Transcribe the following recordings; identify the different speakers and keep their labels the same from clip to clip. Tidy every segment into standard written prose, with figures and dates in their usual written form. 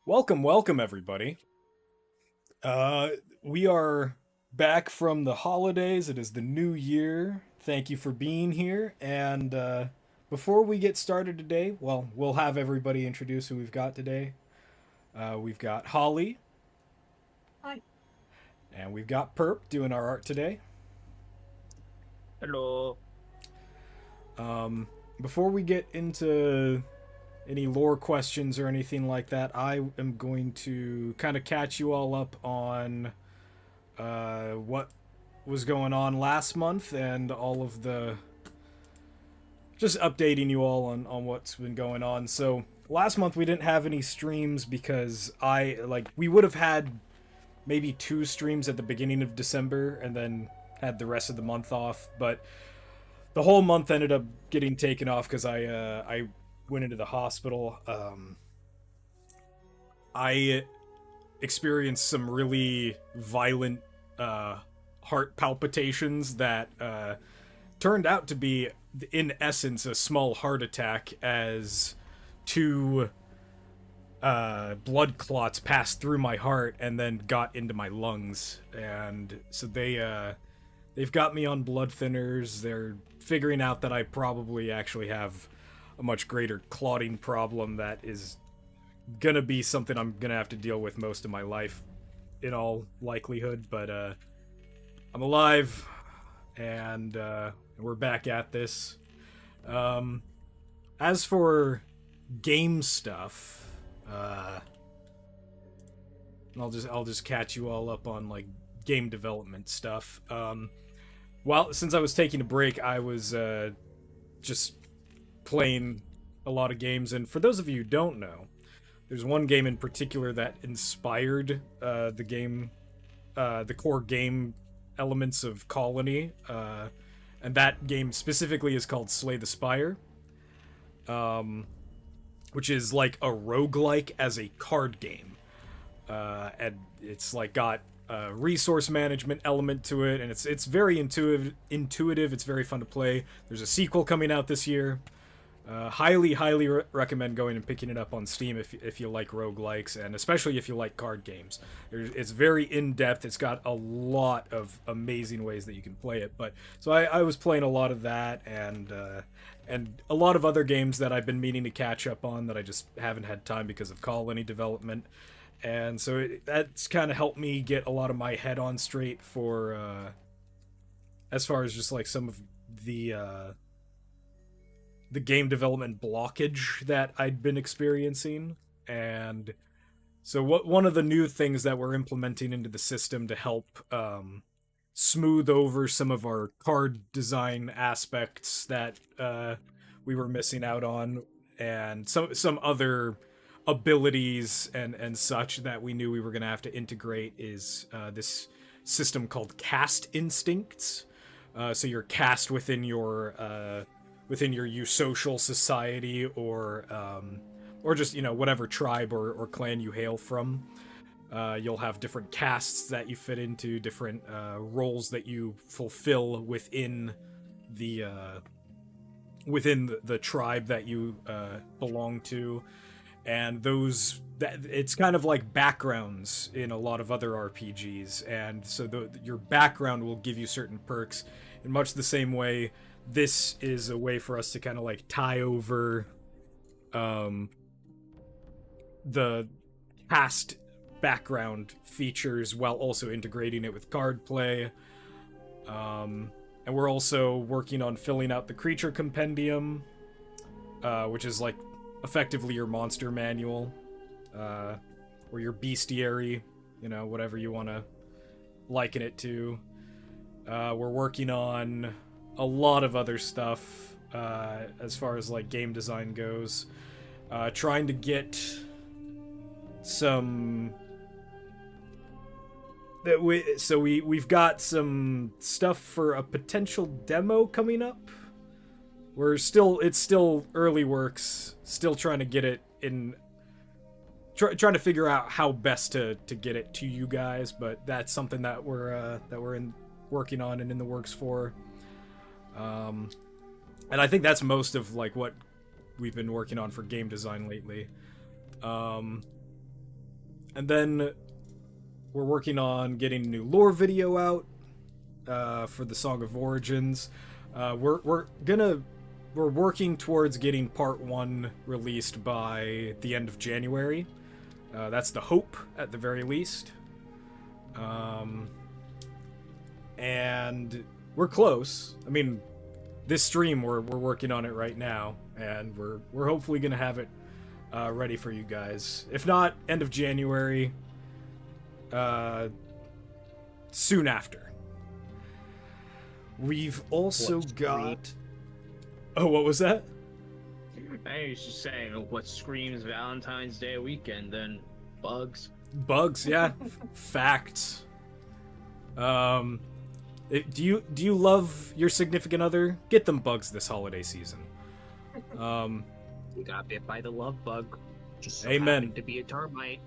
Speaker 1: Welcome, everybody. Uh, we are back from the holidays. It is the new year. Thank you for being here. And before we get started today, well, we'll have everybody introduce who we've got today. We've got Holly,
Speaker 2: Hi.
Speaker 1: and we've got Perp doing our art today.
Speaker 2: Hello.
Speaker 1: Um, Before we get into any lore questions or anything like that, I am going to kind of catch you all up on what was going on last month and all of the just updating you all on what's been going on. So last month we didn't have any streams because we would have had maybe two streams at the beginning of December and then had the rest of the month off, but the whole month ended up getting taken off because I went into the hospital. I experienced some really violent uh, heart palpitations that turned out to be, in essence, a small heart attack as two blood clots passed through my heart and then got into my lungs. And so they've got me on blood thinners. They're figuring out that I probably actually have a much greater clotting problem that is gonna be something I'm gonna have to deal with most of my life, in all likelihood. But I'm alive, and we're back at this. Um, as for game stuff, I'll just catch you all up on like game development stuff. Well, since I was taking a break, I was just playing a lot of games, and for those of you who don't know, there's one game in particular that inspired the core game elements of Colony, and that game specifically is called Slay the Spire, um, which is like a roguelike as a card game, and it's like got a resource management element to it, and it's very intuitive. It's very fun to play. There's a sequel coming out this year. Highly recommend going and picking it up on Steam if you like roguelikes, and especially if you like card games. It's very in-depth. It's got a lot of amazing ways that you can play it. But so I was playing a lot of that, and a lot of other games that I've been meaning to catch up on that I just haven't had time because of Colony development. And so that's kind of helped me get a lot of my head on straight for as far as just like some of the uh, the game development blockage that I'd been experiencing. And so one of the new things that we're implementing into the system to help smooth over some of our card design aspects that we were missing out on, and some other abilities and such that we knew we were going to have to integrate, is this system called cast instincts. So you're cast within your social society, or just whatever tribe or clan you hail from. You'll have different castes that you fit into, different roles that you fulfill the uh, within the tribe that you belong to, and those that it's kind of like backgrounds in a lot of other RPGs, and so your background will give you certain perks in much the same way. This is a way for us to kind of like tie over um, the past background features while also integrating it with card play. And we're also working on filling out the creature compendium, which is like effectively your monster manual, or your bestiary, whatever you want to liken it to. We're working on a lot of other stuff as far as like game design goes. Trying to get some we've got some stuff for a potential demo coming up. It's still early works, still trying to get it in, trying to figure out how best to get it to you guys, but that's something that we're working on and in the works for. And I think that's most of like what we've been working on for game design lately. And then we're working on getting a new lore video out for the Song of Origins. We're working towards getting part 1 released by the end of January. That's the hope, at the very least. And we're close. I mean, this stream we're working on it right now, and we're hopefully gonna have it ready for you guys. If not end of January, soon after. We've also got. Oh, what was that?
Speaker 2: I was just saying, what screams Valentine's Day weekend? Then bugs.
Speaker 1: Bugs, yeah. Facts. Do you love your significant other? Get them bugs this holiday season.
Speaker 2: We got bit by the love bug. Just so
Speaker 1: Amen.
Speaker 2: happened to be a termite.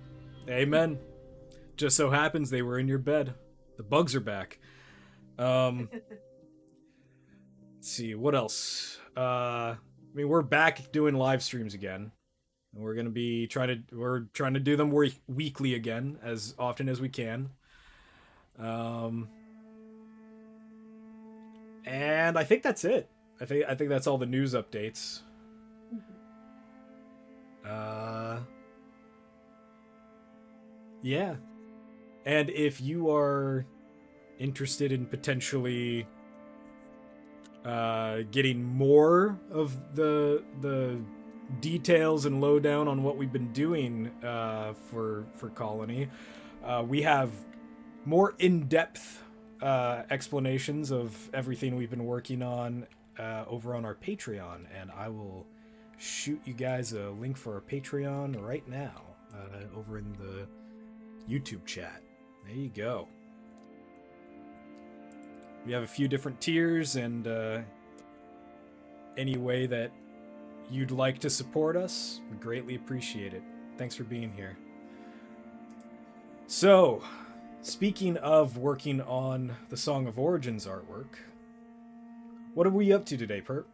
Speaker 1: Amen. Just so happens they were in your bed. The bugs are back. Let's see, what else? I mean, we're back doing live streams again. And we're gonna be trying to do them weekly again, as often as we can. And I think that's it. I think that's all the news updates. Yeah. And if you are interested in potentially getting more of the details and lowdown on what we've been doing for Colony, we have more in-depth explanations of everything we've been working on over on our Patreon, and I will shoot you guys a link for our Patreon right now over in the YouTube chat. There you go. We have a few different tiers, and any way that you'd like to support us, we greatly appreciate it. Thanks for being here. So, speaking of working on the Song of Origins artwork, what are we up to today, Perp?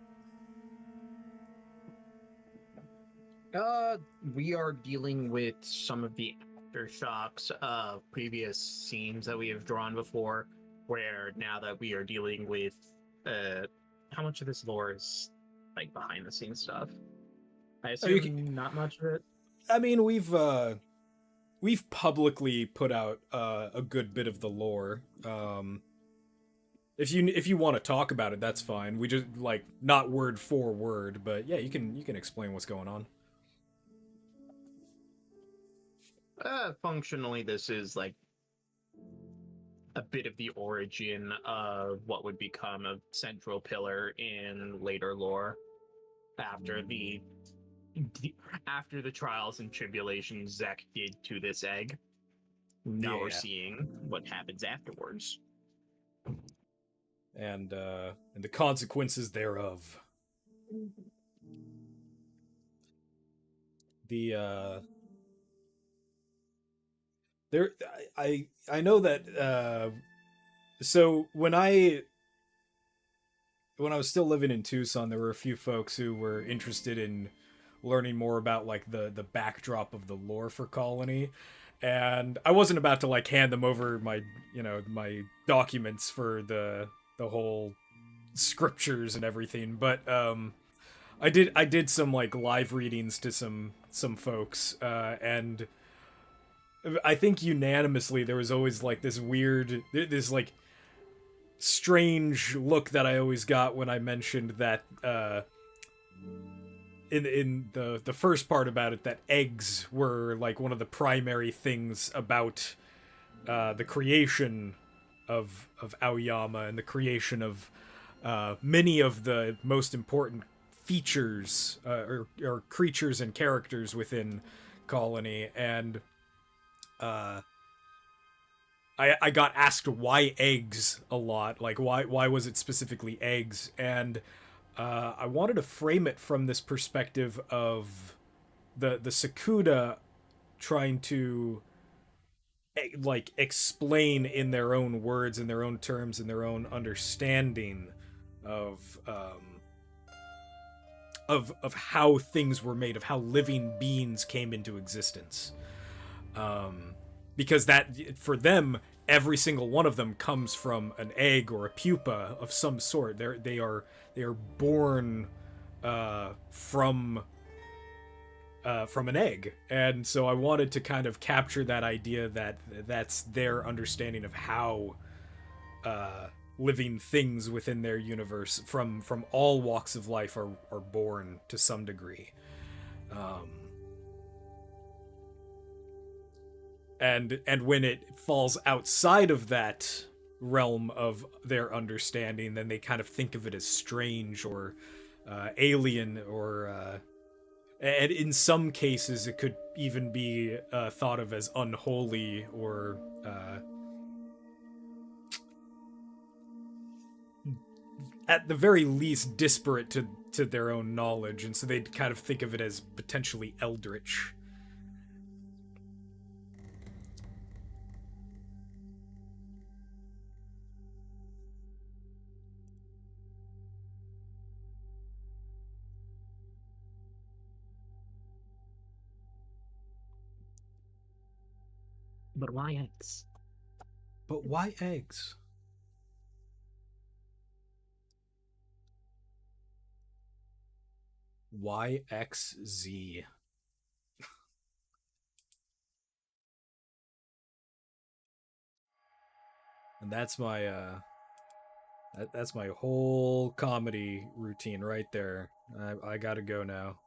Speaker 2: We are dealing with some of the aftershocks of previous scenes that we have drawn before, where now that we are dealing with how much of this lore is like behind the scenes stuff? I assume not much of it.
Speaker 1: I mean, we've publicly put out a good bit of the lore. If you want to talk about it, that's fine. We just like not word for word, but yeah, you can explain what's going on.
Speaker 2: Functionally, this is like a bit of the origin of what would become a central pillar in later lore after the trials and tribulations Zek did to this egg. Now we're seeing what happens afterwards.
Speaker 1: And the consequences thereof. I know that so when I was still living in Tucson, there were a few folks who were interested in learning more about like the backdrop of the lore for Colony, and I wasn't about to like hand them over my my documents for the whole scriptures and everything, but I did some like live readings to some folks, and I think unanimously there was always like this like strange look that I always got when I mentioned that in the first part about it, that eggs were like one of the primary things about the creation of Aoyama and the creation of many of the most important features or creatures and characters within Colony. And I got asked why eggs a lot, like why was it specifically eggs, and I wanted to frame it from this perspective of the Sakuda trying to like explain in their own words, in their own terms, in their own understanding of how things were made, of how living beings came into existence. Because that for them, every single one of them comes from an egg or a pupa of some sort. They are born from an egg, and so I wanted to kind of capture that idea that that's their understanding of how living things within their universe from all walks of life are born to some degree. Um, and when it falls outside of that realm of their understanding, then they kind of think of it as strange or alien, or and in some cases it could even be thought of as unholy, or at the very least disparate to their own knowledge, and so they'd kind of think of it as potentially eldritch.
Speaker 2: But why X?
Speaker 1: But why eggs? YXZ. And that's my that's my whole comedy routine right there. I gotta go now.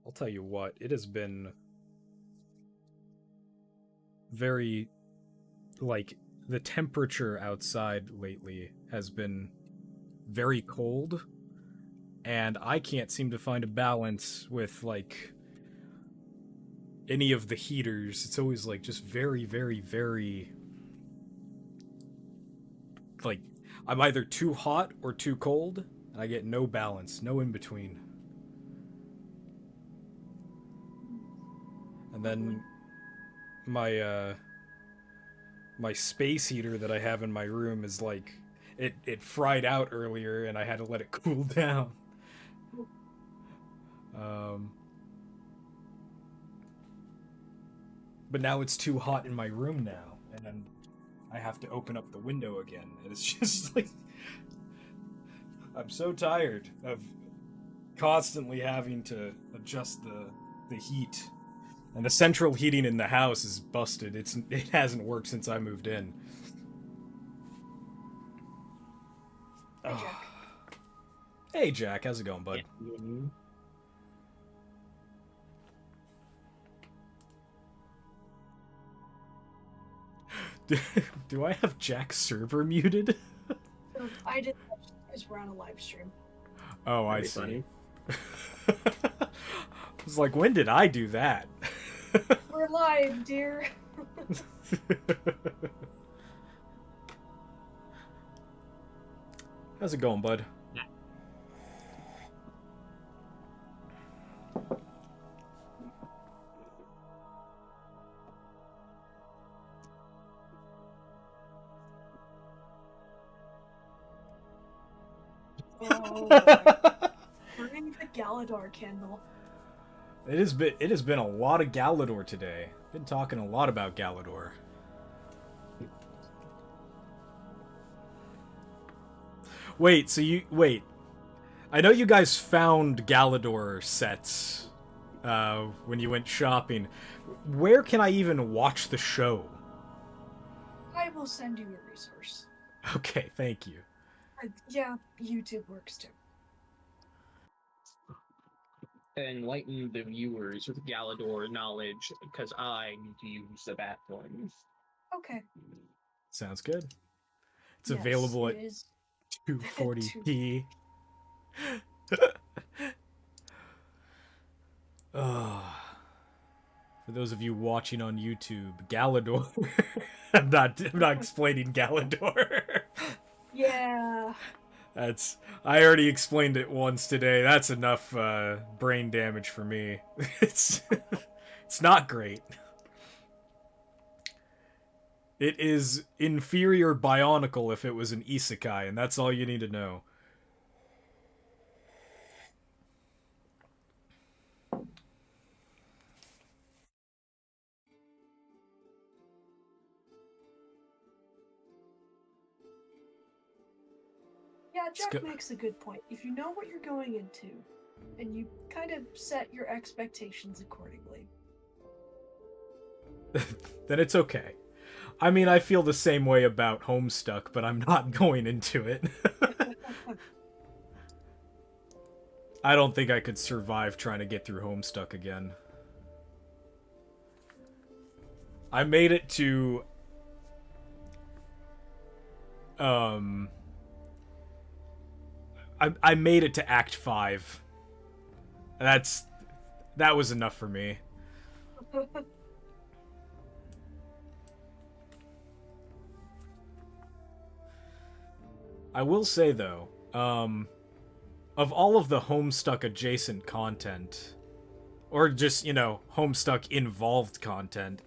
Speaker 1: I'll tell you what, it has been very, like, the temperature outside lately has been very cold, and I can't seem to find a balance with, like, any of the heaters. It's always, like, just very, very, very, like, I'm either too hot or too cold, and I get no balance, no in between. And then my space heater that I have in my room is like, it fried out earlier and I had to let it cool down. Um, but now it's too hot in my room now, and then I have to open up the window again, and it's just like, I'm so tired of constantly having to adjust the heat. And the central heating in the house is busted. It hasn't worked since I moved in.
Speaker 3: Hey,
Speaker 1: Oh.
Speaker 3: Jack.
Speaker 1: Hey Jack, how's it going, bud? Do I have Jack's server muted?
Speaker 3: I did because we're on a live stream.
Speaker 1: Oh, I
Speaker 2: That'd be
Speaker 1: see.
Speaker 2: funny.
Speaker 1: I was like, when did I do that?
Speaker 3: We're live, dear.
Speaker 1: How's it going, bud?
Speaker 3: Oh, boy. Burning the Galador candle.
Speaker 1: It has been a lot of Galador today. Been talking a lot about Galador. Wait. I know you guys found Galador sets when you went shopping. Where can I even watch the show?
Speaker 3: I will send you a resource.
Speaker 1: Okay, thank you.
Speaker 3: Yeah, YouTube works too.
Speaker 2: Enlighten the viewers with Galador knowledge, because I need to use the bathroom.
Speaker 3: Okay.
Speaker 1: Sounds good. It's
Speaker 3: Yes,
Speaker 1: available
Speaker 3: it
Speaker 1: at
Speaker 3: is.
Speaker 1: 240p. For those of you watching on YouTube, Galador. I'm not explaining Galador.
Speaker 3: Yeah.
Speaker 1: I already explained it once today. That's enough brain damage for me. It's not great. It is inferior Bionicle if it was an isekai, and that's all you need to know.
Speaker 3: Yeah, Jack
Speaker 1: go-
Speaker 3: makes a good point. If you know what you're going into, and you kind of set your expectations accordingly.
Speaker 1: Then it's okay. I mean, I feel the same way about Homestuck, but I'm not going into it. I don't think I could survive trying to get through Homestuck again. I made it to I made it to Act 5. That was enough for me. I will say though, of all of the Homestuck adjacent content, or just, Homestuck involved content,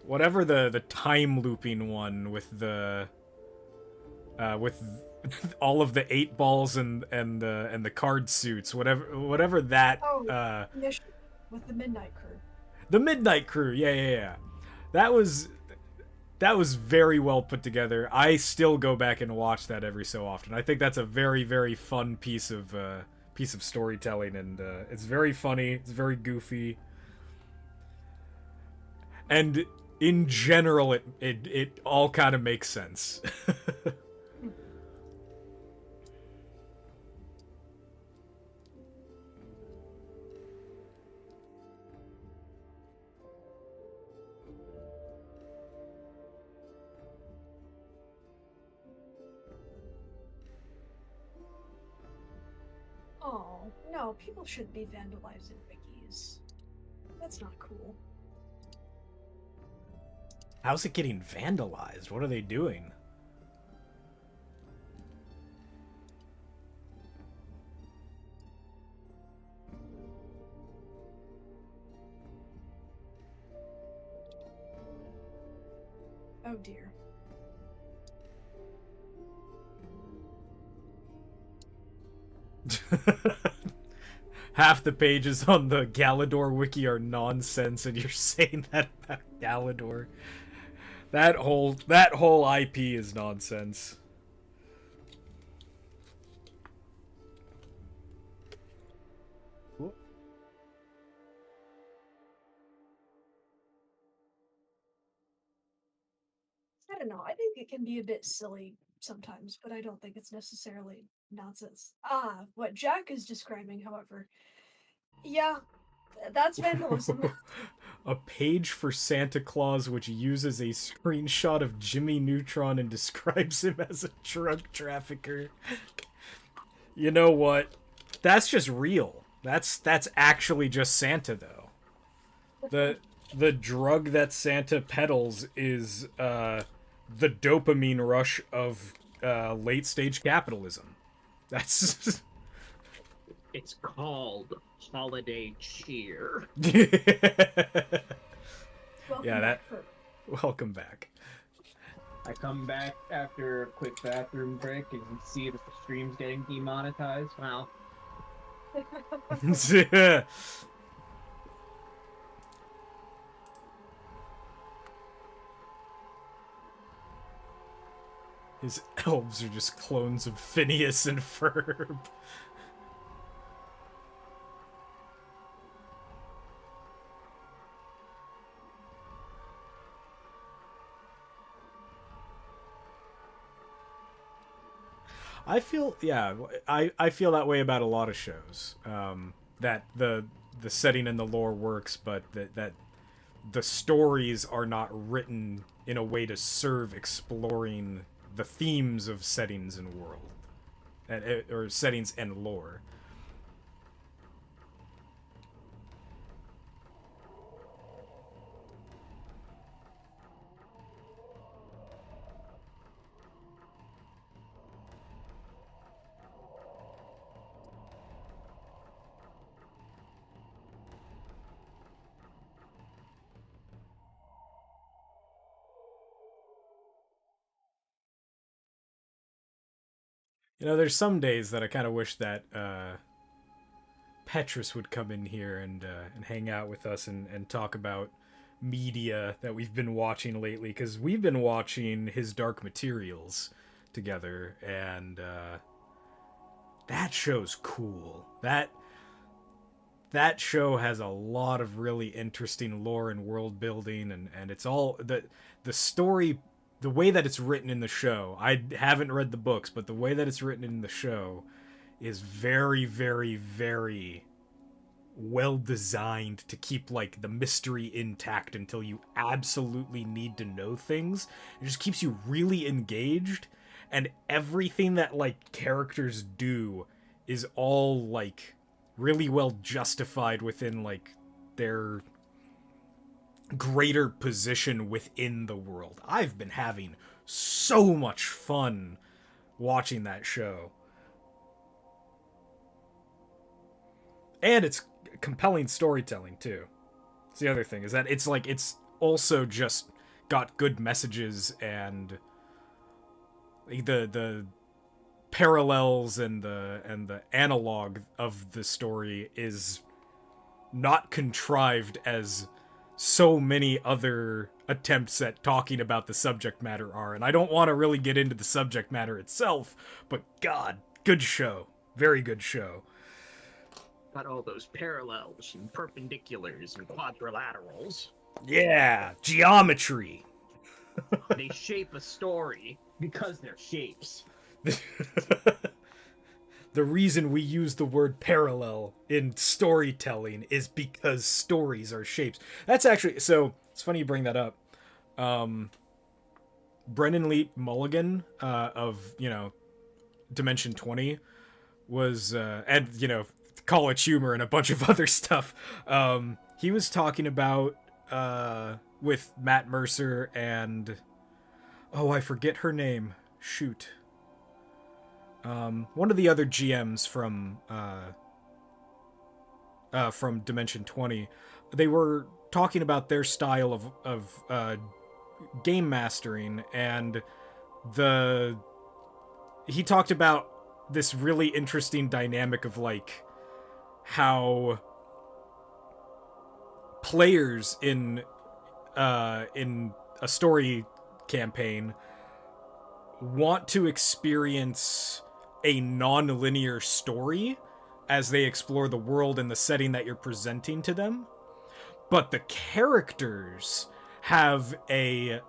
Speaker 1: whatever the time looping one with the with all of the 8 balls and the card suits, whatever that
Speaker 3: Mission with the Midnight Crew.
Speaker 1: the Midnight Crew, yeah. That was very well put together. I still go back and watch that every so often. I think that's a very, very fun piece of storytelling, and it's very funny. It's very goofy, and in general, it all kind of makes sense.
Speaker 3: Oh, no, people shouldn't be vandalizing wikis. That's not cool.
Speaker 1: How's it getting vandalized? What are they doing?
Speaker 3: Oh dear.
Speaker 1: Half the pages on the Galador wiki are nonsense, and you're saying that about Galador. That whole IP is nonsense.
Speaker 3: I don't know. I think it can be a bit silly sometimes, but I don't think it's necessarily nonsense. What Jack is describing, however, yeah, that's vandalism.
Speaker 1: A page for Santa Claus which uses a screenshot of Jimmy Neutron and describes him as a drug trafficker. You know what? That's just real. That's actually just Santa though. The drug that Santa peddles is the dopamine rush of late stage capitalism. That's
Speaker 2: It's called holiday cheer.
Speaker 1: Yeah, welcome back.
Speaker 4: I come back after a quick bathroom break and see that the stream's getting demonetized. Wow.
Speaker 1: His elves are just clones of Phineas and Ferb. I feel I feel that way about a lot of shows. That the setting and the lore works, but that the stories are not written in a way to serve exploring the themes of settings and world, or settings and lore. You know, there's some days that I kind of wish that Petrus would come in here and hang out with us and talk about media that we've been watching lately, because we've been watching his Dark Materials together, and that show's cool. That show has a lot of really interesting lore and world building, and it's all the story, the way that it's written in the show. I haven't read the books, but the way that it's written in the show is very, very, very well designed to keep like the mystery intact until you absolutely need to know things. It just keeps you really engaged, and everything that like characters do is all like really well justified within like their greater position within the world. I've been having so much fun watching that show. And it's compelling storytelling too. It's the other thing, is that it's like it's also just got good messages, and the parallels and the analog of the story is not contrived as so many other attempts at talking about the subject matter are. And I don't want to really get into the subject matter itself, but God, good show. Very good show.
Speaker 2: Got all those parallels and perpendiculars and quadrilaterals.
Speaker 1: Yeah, geometry.
Speaker 2: They shape a story.
Speaker 4: Because they're shapes.
Speaker 1: The reason we use the word parallel in storytelling is because stories are shapes. That's actually, so it's funny you bring that up. Brennan Lee Mulligan of, Dimension 20 was, and, College Humor and a bunch of other stuff. He was talking about, with Matt Mercer and, I forget her name. Shoot. One of the other GMs from Dimension 20, they were talking about their style of game mastering, and he talked about this really interesting dynamic of like how players in a story campaign want to experience a non-linear story as they explore the world and the setting that you're presenting to them, but the characters have a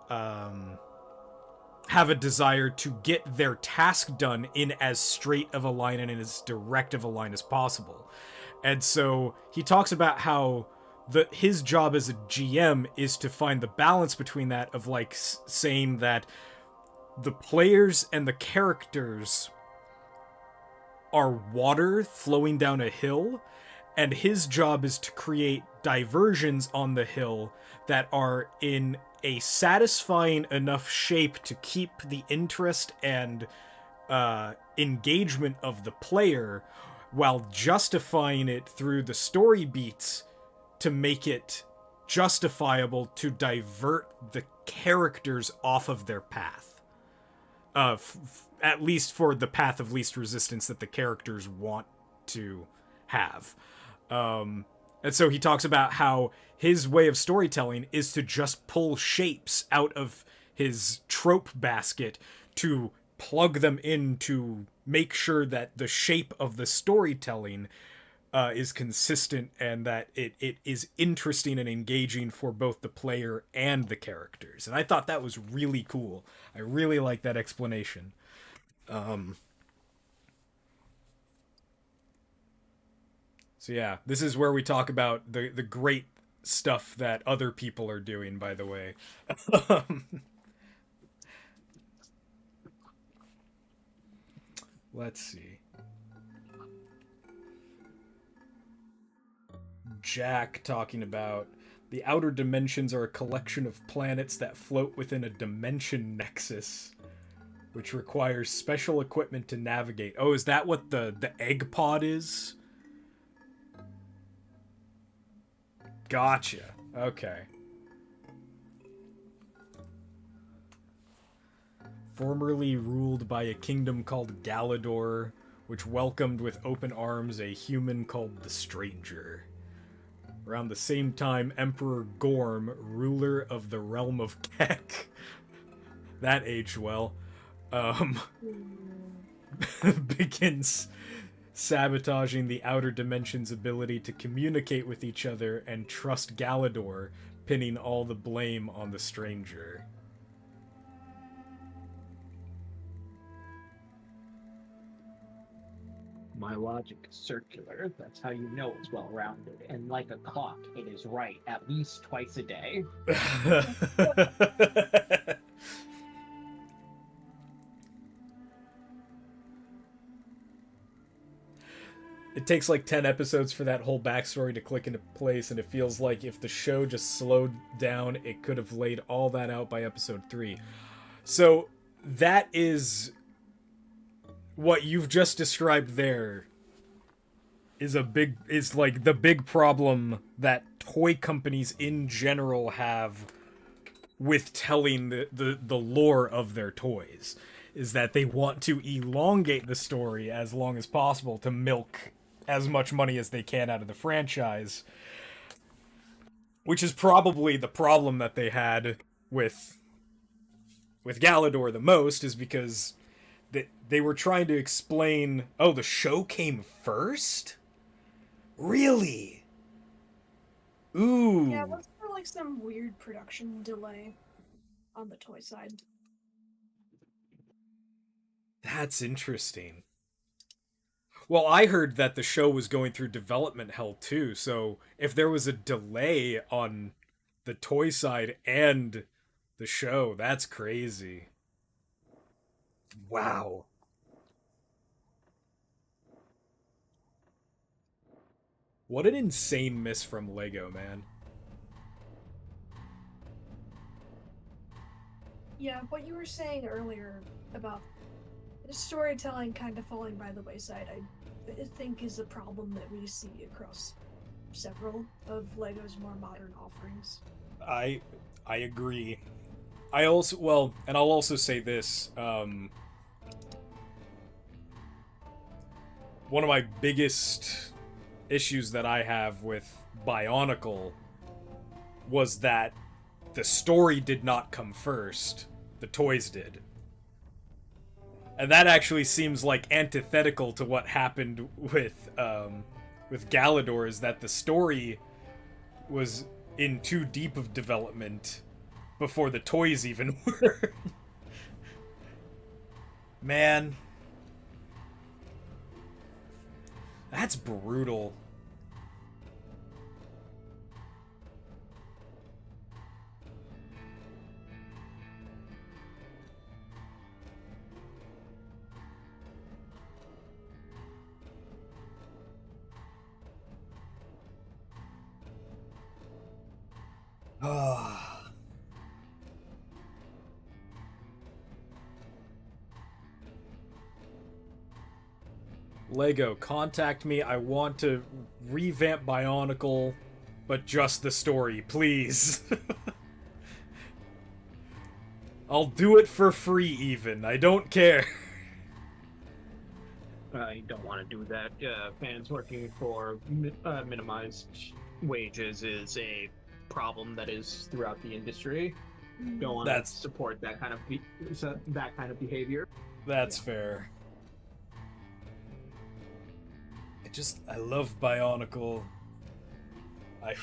Speaker 1: desire to get their task done in as straight of a line and in as direct of a line as possible. And so he talks about how his job as a GM is to find the balance between that, of like saying that the players and the characters are water flowing down a hill, and his job is to create diversions on the hill that are in a satisfying enough shape to keep the interest and engagement of the player, while justifying it through the story beats to make it justifiable to divert the characters off of their path. At least for the path of least resistance that the characters want to have. And so he talks about how his way of storytelling is to just pull shapes out of his trope basket to plug them in to make sure that the shape of the storytelling is consistent, and that it is interesting and engaging for both the player and the characters. And I thought that was really cool. I really like that explanation. So yeah, this is where we talk about the great stuff that other people are doing, by the way. Let's see. Jack talking about the outer dimensions are a collection of planets that float within a dimension nexus, which requires special equipment to navigate. Oh, is that what the egg pod is? Gotcha. Okay. formerly ruled by a kingdom called Galador, which welcomed with open arms a human called the Stranger. Around the same time, Emperor Gorm, ruler of the realm of Kek, that aged well, begins sabotaging the outer dimension's ability to communicate with each other and trust Galador, pinning all the blame on the Stranger.
Speaker 4: My logic is circular. That's how you know it's well-rounded. And like a clock, it is right at least twice a day.
Speaker 1: It takes like 10 episodes for that whole backstory to click into place, and it feels like if the show just slowed down, it could have laid all that out by episode 3. So that is what you've just described there is like the big problem that toy companies in general have with telling the lore of their toys, is that they want to elongate the story as long as possible to milk as much money as they can out of the franchise, which is probably the problem that they had with Galador the most, is because they were trying to explain, oh, the show came first? Really? Ooh.
Speaker 3: Yeah, was there like some weird production delay on the toy side?
Speaker 1: That's interesting. Well, I heard that the show was going through development hell too, so if there was a delay on the toy side and the show, that's crazy. Wow. What an insane miss from Lego, man.
Speaker 3: Yeah, what you were saying earlier about the storytelling kind of falling by the wayside, I think is a problem that we see across several of Lego's more modern offerings.
Speaker 1: I agree. I also, well, and I'll also say this, one of my biggest issues that I have with Bionicle was that the story did not come first, the toys did. And that actually seems like antithetical to what happened with Galador, is that the story was in too deep of development before the toys even were. Man. That's brutal. Ah. Lego, contact me. I want to revamp Bionicle, but just the story, please. I'll do it for free even. I don't care.
Speaker 2: I don't want to do that. Fans working for minimized wages is a problem that is throughout the industry. Don't want to support that kind of behavior.
Speaker 1: That's fair. I love Bionicle. I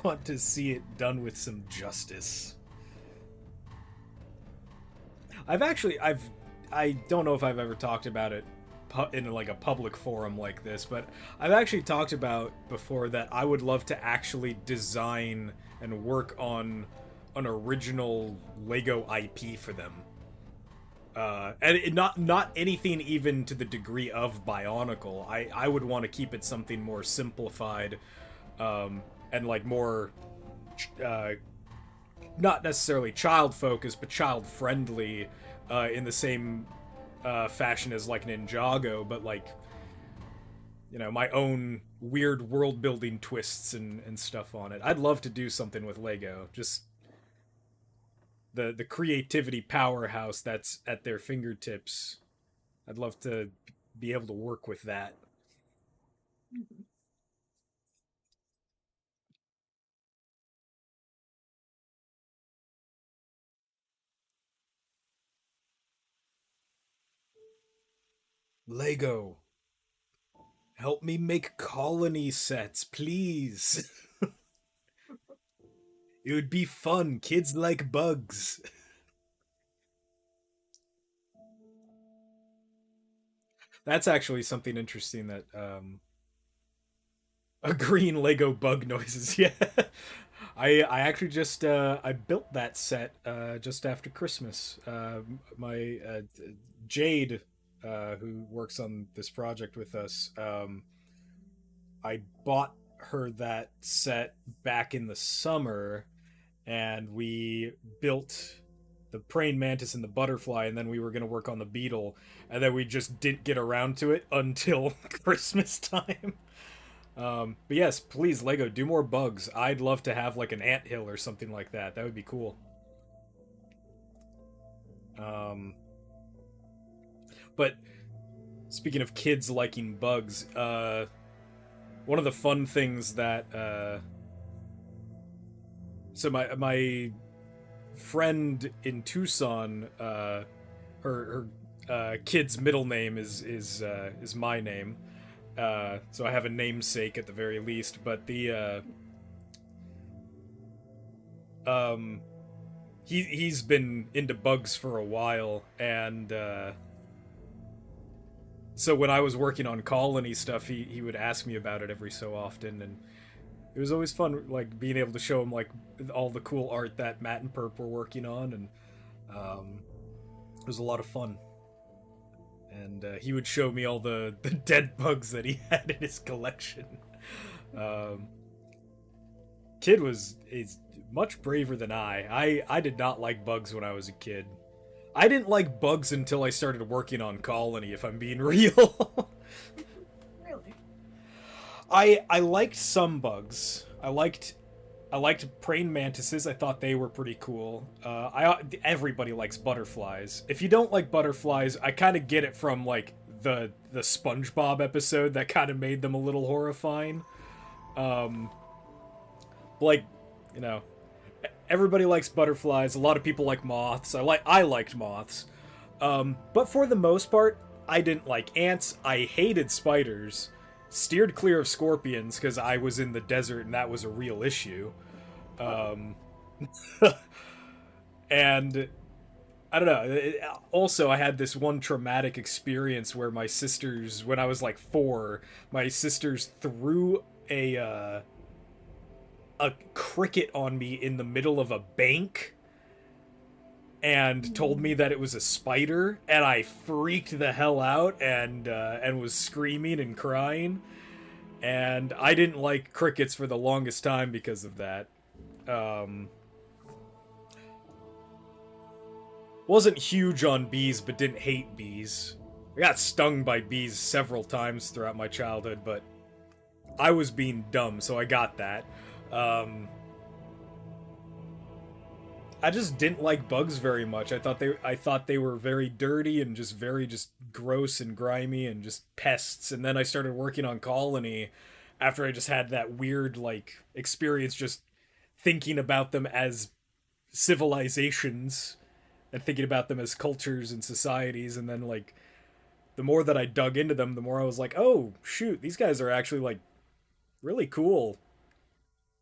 Speaker 1: want to see it done with some justice. I don't know if I've ever talked about it in like a public forum like this, but I've actually talked about before that I would love to actually design and work on an original Lego IP for them. And not anything even to the degree of Bionicle. I would want to keep it something more simplified, and like more, not necessarily child focused, but child friendly, in the same fashion as like Ninjago, but like, you know, my own weird world building twists and stuff on it. I'd love to do something with Lego. Just the creativity powerhouse that's at their fingertips. I'd love to be able to work with that.
Speaker 3: Mhm.
Speaker 1: Lego, help me make colony sets, please. It would be fun. Kids like bugs. That's actually something interesting that a green Lego bug noises. Yeah. I actually just I built that set just after Christmas. My Jade, who works on this project with us, I bought her that set back in the summer, and we built the praying mantis and the butterfly, and then we were going to work on the beetle, and then we just didn't get around to it until Christmas time. But yes, please, Lego, do more bugs. I'd love to have like an anthill or something like that. That would be cool. Um, but speaking of kids liking bugs, one of the fun things that so my friend in Tucson, her kid's middle name is my name. So I have a namesake at the very least. But the he's been into bugs for a while, and so when I was working on colony stuff, he would ask me about it every so often, and it was always fun, like being able to show him like all the cool art that Matt and Perp were working on, and it was a lot of fun. And he would show me all the dead bugs that he had in his collection. Um, Kid is much braver than I did not like bugs when I was a kid. I didn't like bugs until I started working on Colony, if I'm being real.
Speaker 3: Really?
Speaker 1: I liked some bugs. I liked praying mantises. I thought they were pretty cool. Everybody likes butterflies. If you don't like butterflies, I kind of get it from like the SpongeBob episode that kind of made them a little horrifying. Like, you know, everybody likes butterflies. A lot of people like moths. I liked moths. But for the most part, I didn't like ants. I hated spiders. Steered clear of scorpions because I was in the desert and that was a real issue. And I don't know. Also, I had this one traumatic experience where my sisters, when I was like 4, my sisters threw a cricket on me in the middle of a bank and told me that it was a spider, and I freaked the hell out and was screaming and crying, and I didn't like crickets for the longest time because of that. Wasn't huge on bees, but didn't hate bees. I got stung by bees several times throughout my childhood, but I was being dumb, so I got that. I just didn't like bugs very much. I thought they were very dirty and just very just gross and grimy and just pests. And then I started working on Colony after I just had that weird like experience just thinking about them as civilizations and thinking about them as cultures and societies, and then like the more that I dug into them, the more I was like, "Oh, shoot, these guys are actually like really cool."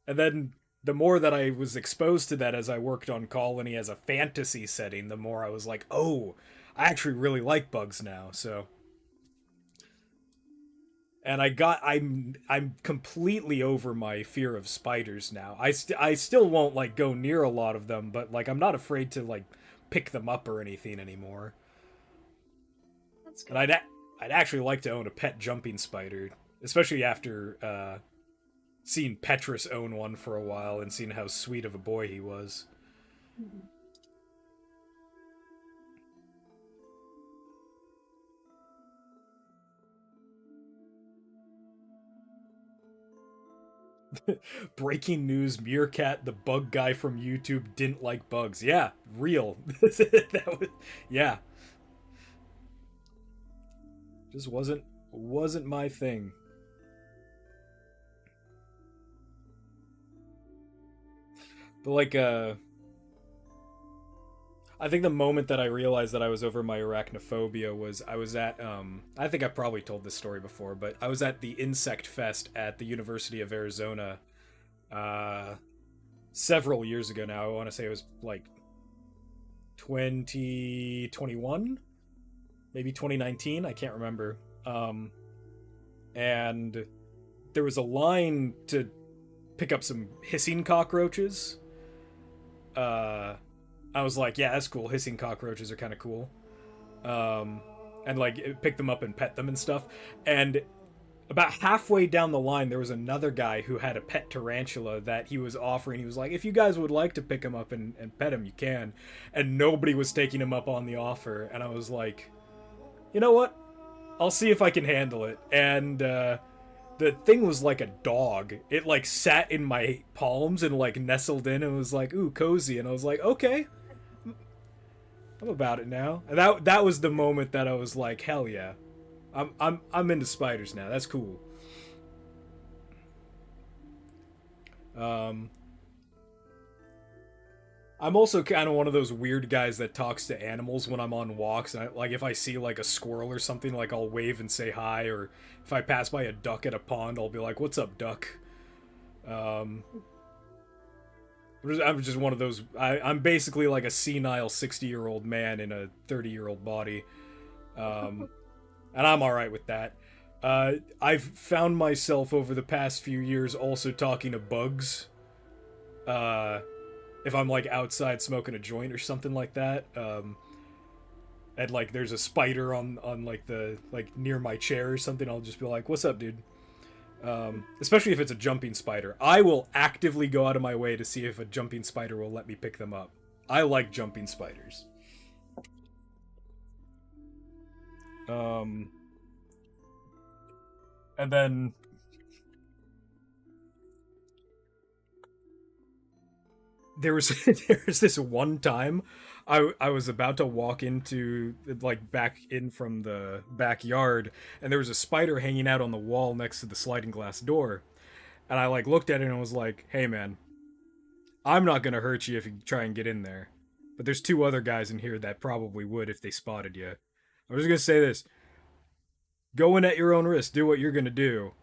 Speaker 1: And then the more that I was exposed to that as I worked on Colony as a fantasy setting, the more I was like, oh, I actually really like bugs now. So, and I'm completely over my fear of spiders now. I still won't like go near a lot of them, but like I'm not afraid to like pick them up or anything anymore.
Speaker 3: That's
Speaker 1: And
Speaker 3: good.
Speaker 1: I'd actually like to own a pet jumping spider, especially after seeing Petrus own one for a while and seeing how sweet of a boy he was.
Speaker 3: Mhm.
Speaker 1: Breaking news: Meerkat, the bug guy from YouTube, didn't like bugs. Yeah, real. That was, yeah, just wasn't my thing. But like, I think the moment that I realized that I was over my arachnophobia was I was at I think I probably told this story before, but I was at the Insect Fest at the University of Arizona several years ago now. I want to say it was like 2021, maybe 2019, I can't remember. And there was a line to pick up some hissing cockroaches. I was like, yeah, that's cool. Hissing cockroaches are kind of cool. And like pick them up and pet them and stuff. And about halfway down the line, there was another guy who had a pet tarantula that he was offering. He was like, if you guys would like to pick him up and pet him, you can. And nobody was taking him up on the offer. And I was like, you know what? I'll see if I can handle it. And the thing was like a dog. It like sat in my palms and like nestled in and was like, ooh, cozy. And I was like, okay, I'm about it now. And that was the moment that I was like, hell yeah, I'm into spiders now. That's cool. I'm also kind of one of those weird guys that talks to animals when I'm on walks. And like if I see like a squirrel or something, like I'll wave and say hi. Or if I pass by a duck at a pond, I'll be like, "What's up, duck?" I'm just one of those. I'm basically like a senile 60-year-old man in a 30-year-old body, and I'm all right with that. I've found myself over the past few years also talking to bugs. If I'm like outside smoking a joint or something like that, and like there's a spider on like the like near my chair or something, I'll just be like, "What's up, dude?" Especially if it's a jumping spider, I will actively go out of my way to see if a jumping spider will let me pick them up. I like jumping spiders. And then there was this one time I was about to walk into like back in from the backyard, and there was a spider hanging out on the wall next to the sliding glass door, and I like looked at it and was like, hey man, I'm not gonna hurt you if you try and get in there, but there's two other guys in here that probably would if they spotted you. I was gonna say this: go in at your own risk, do what you're gonna do,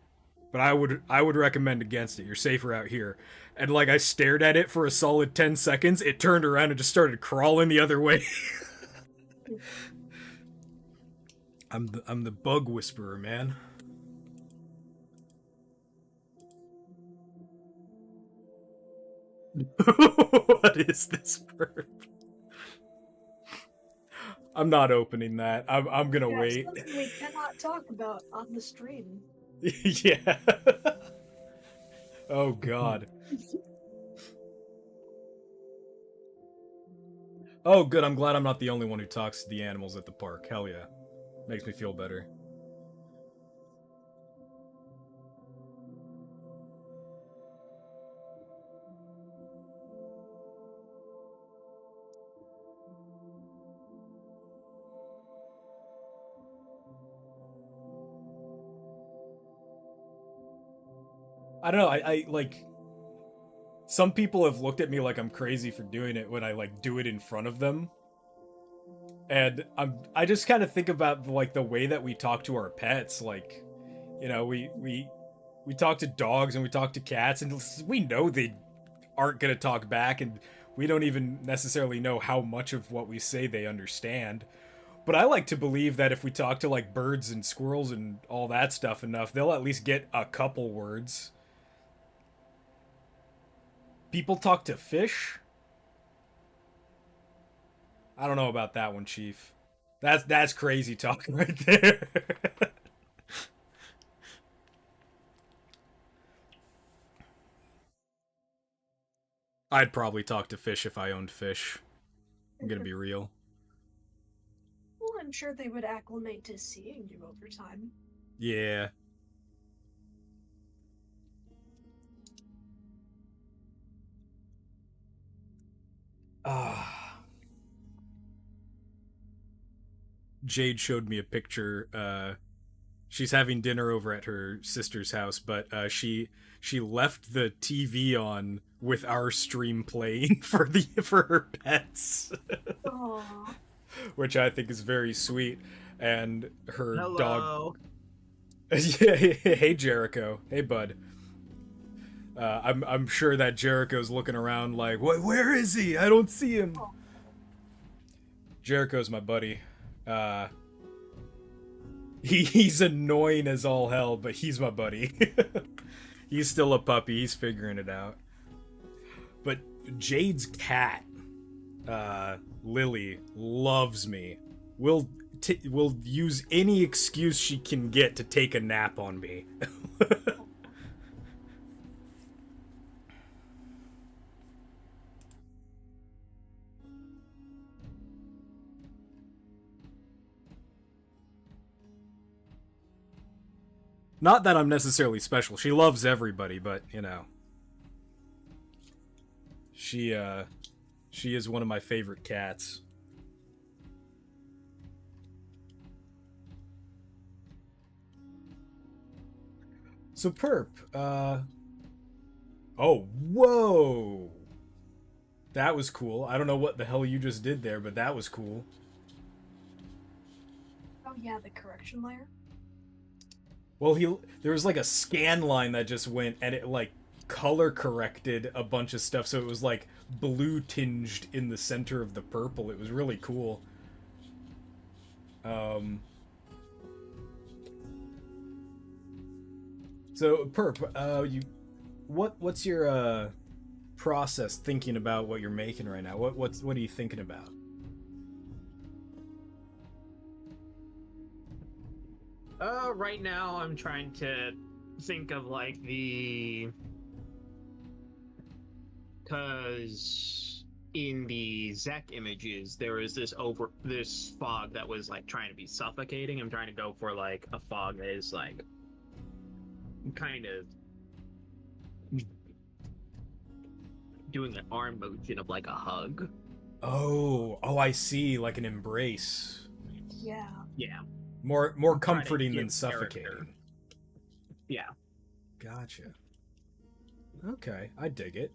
Speaker 1: but I would recommend against it. You're safer out here. And like I stared at it for a solid 10 seconds, it turned around and just started crawling the other way. I'm the bug whisperer, man. What is this bird? I'm not opening that. I'm gonna
Speaker 3: Yeah,
Speaker 1: wait.
Speaker 3: something we cannot talk about on the stream.
Speaker 1: Yeah. Oh god. Oh good, I'm glad I'm not the only one who talks to the animals at the park. Hell yeah. Makes me feel better. I don't know, I like some people have looked at me like I'm crazy for doing it when I like do it in front of them. And I just kind of think about like the way that we talk to our pets, like, you know, we talk to dogs and we talk to cats, and we know they aren't going to talk back, and we don't even necessarily know how much of what we say they understand. But I like to believe that if we talk to like birds and squirrels and all that stuff enough, they'll at least get a couple words. People talk to fish? I don't know about that one, Chief. That's crazy talk right there. I'd probably talk to fish if I owned fish. I'm gonna be real.
Speaker 3: Well, I'm sure they would acclimate to seeing you over time.
Speaker 1: Yeah. Jade showed me a picture. She's having dinner over at her sister's house, but she left the TV on with our stream playing for her pets,
Speaker 3: Aw.
Speaker 1: which I think is very sweet. And her dog.
Speaker 2: Hello.
Speaker 1: Yeah, hey Jericho, hey bud. I'm sure that Jericho's looking around like, where is he? I don't see him. Jericho's my buddy. He's annoying as all hell, but he's my buddy. He's still a puppy. He's figuring it out. But Jade's cat, Lily, loves me. Will use any excuse she can get to take a nap on me. Not that I'm necessarily special. She loves everybody, but, you know. She is one of my favorite cats. So, Perp, oh, whoa! That was cool. I don't know what the hell you just did there, but that was cool.
Speaker 3: Oh yeah, the correction layer.
Speaker 1: Well, there was like a scan line that just went, and it like color corrected a bunch of stuff, so it was like blue tinged in the center of the purple. It was really cool. So Perp, what's your process thinking about what you're making right now? What are you thinking about?
Speaker 2: Right now I'm trying to think of like because in the Zek images there was this fog that was like trying to be suffocating. I'm trying to go for like a fog that is like kind of doing an arm motion of like a hug.
Speaker 1: Oh, I see, like an embrace.
Speaker 3: Yeah.
Speaker 2: Yeah.
Speaker 1: More
Speaker 2: trying to
Speaker 1: comforting than
Speaker 2: give
Speaker 1: suffocating.
Speaker 2: character. Yeah.
Speaker 1: Gotcha. Okay, I dig it.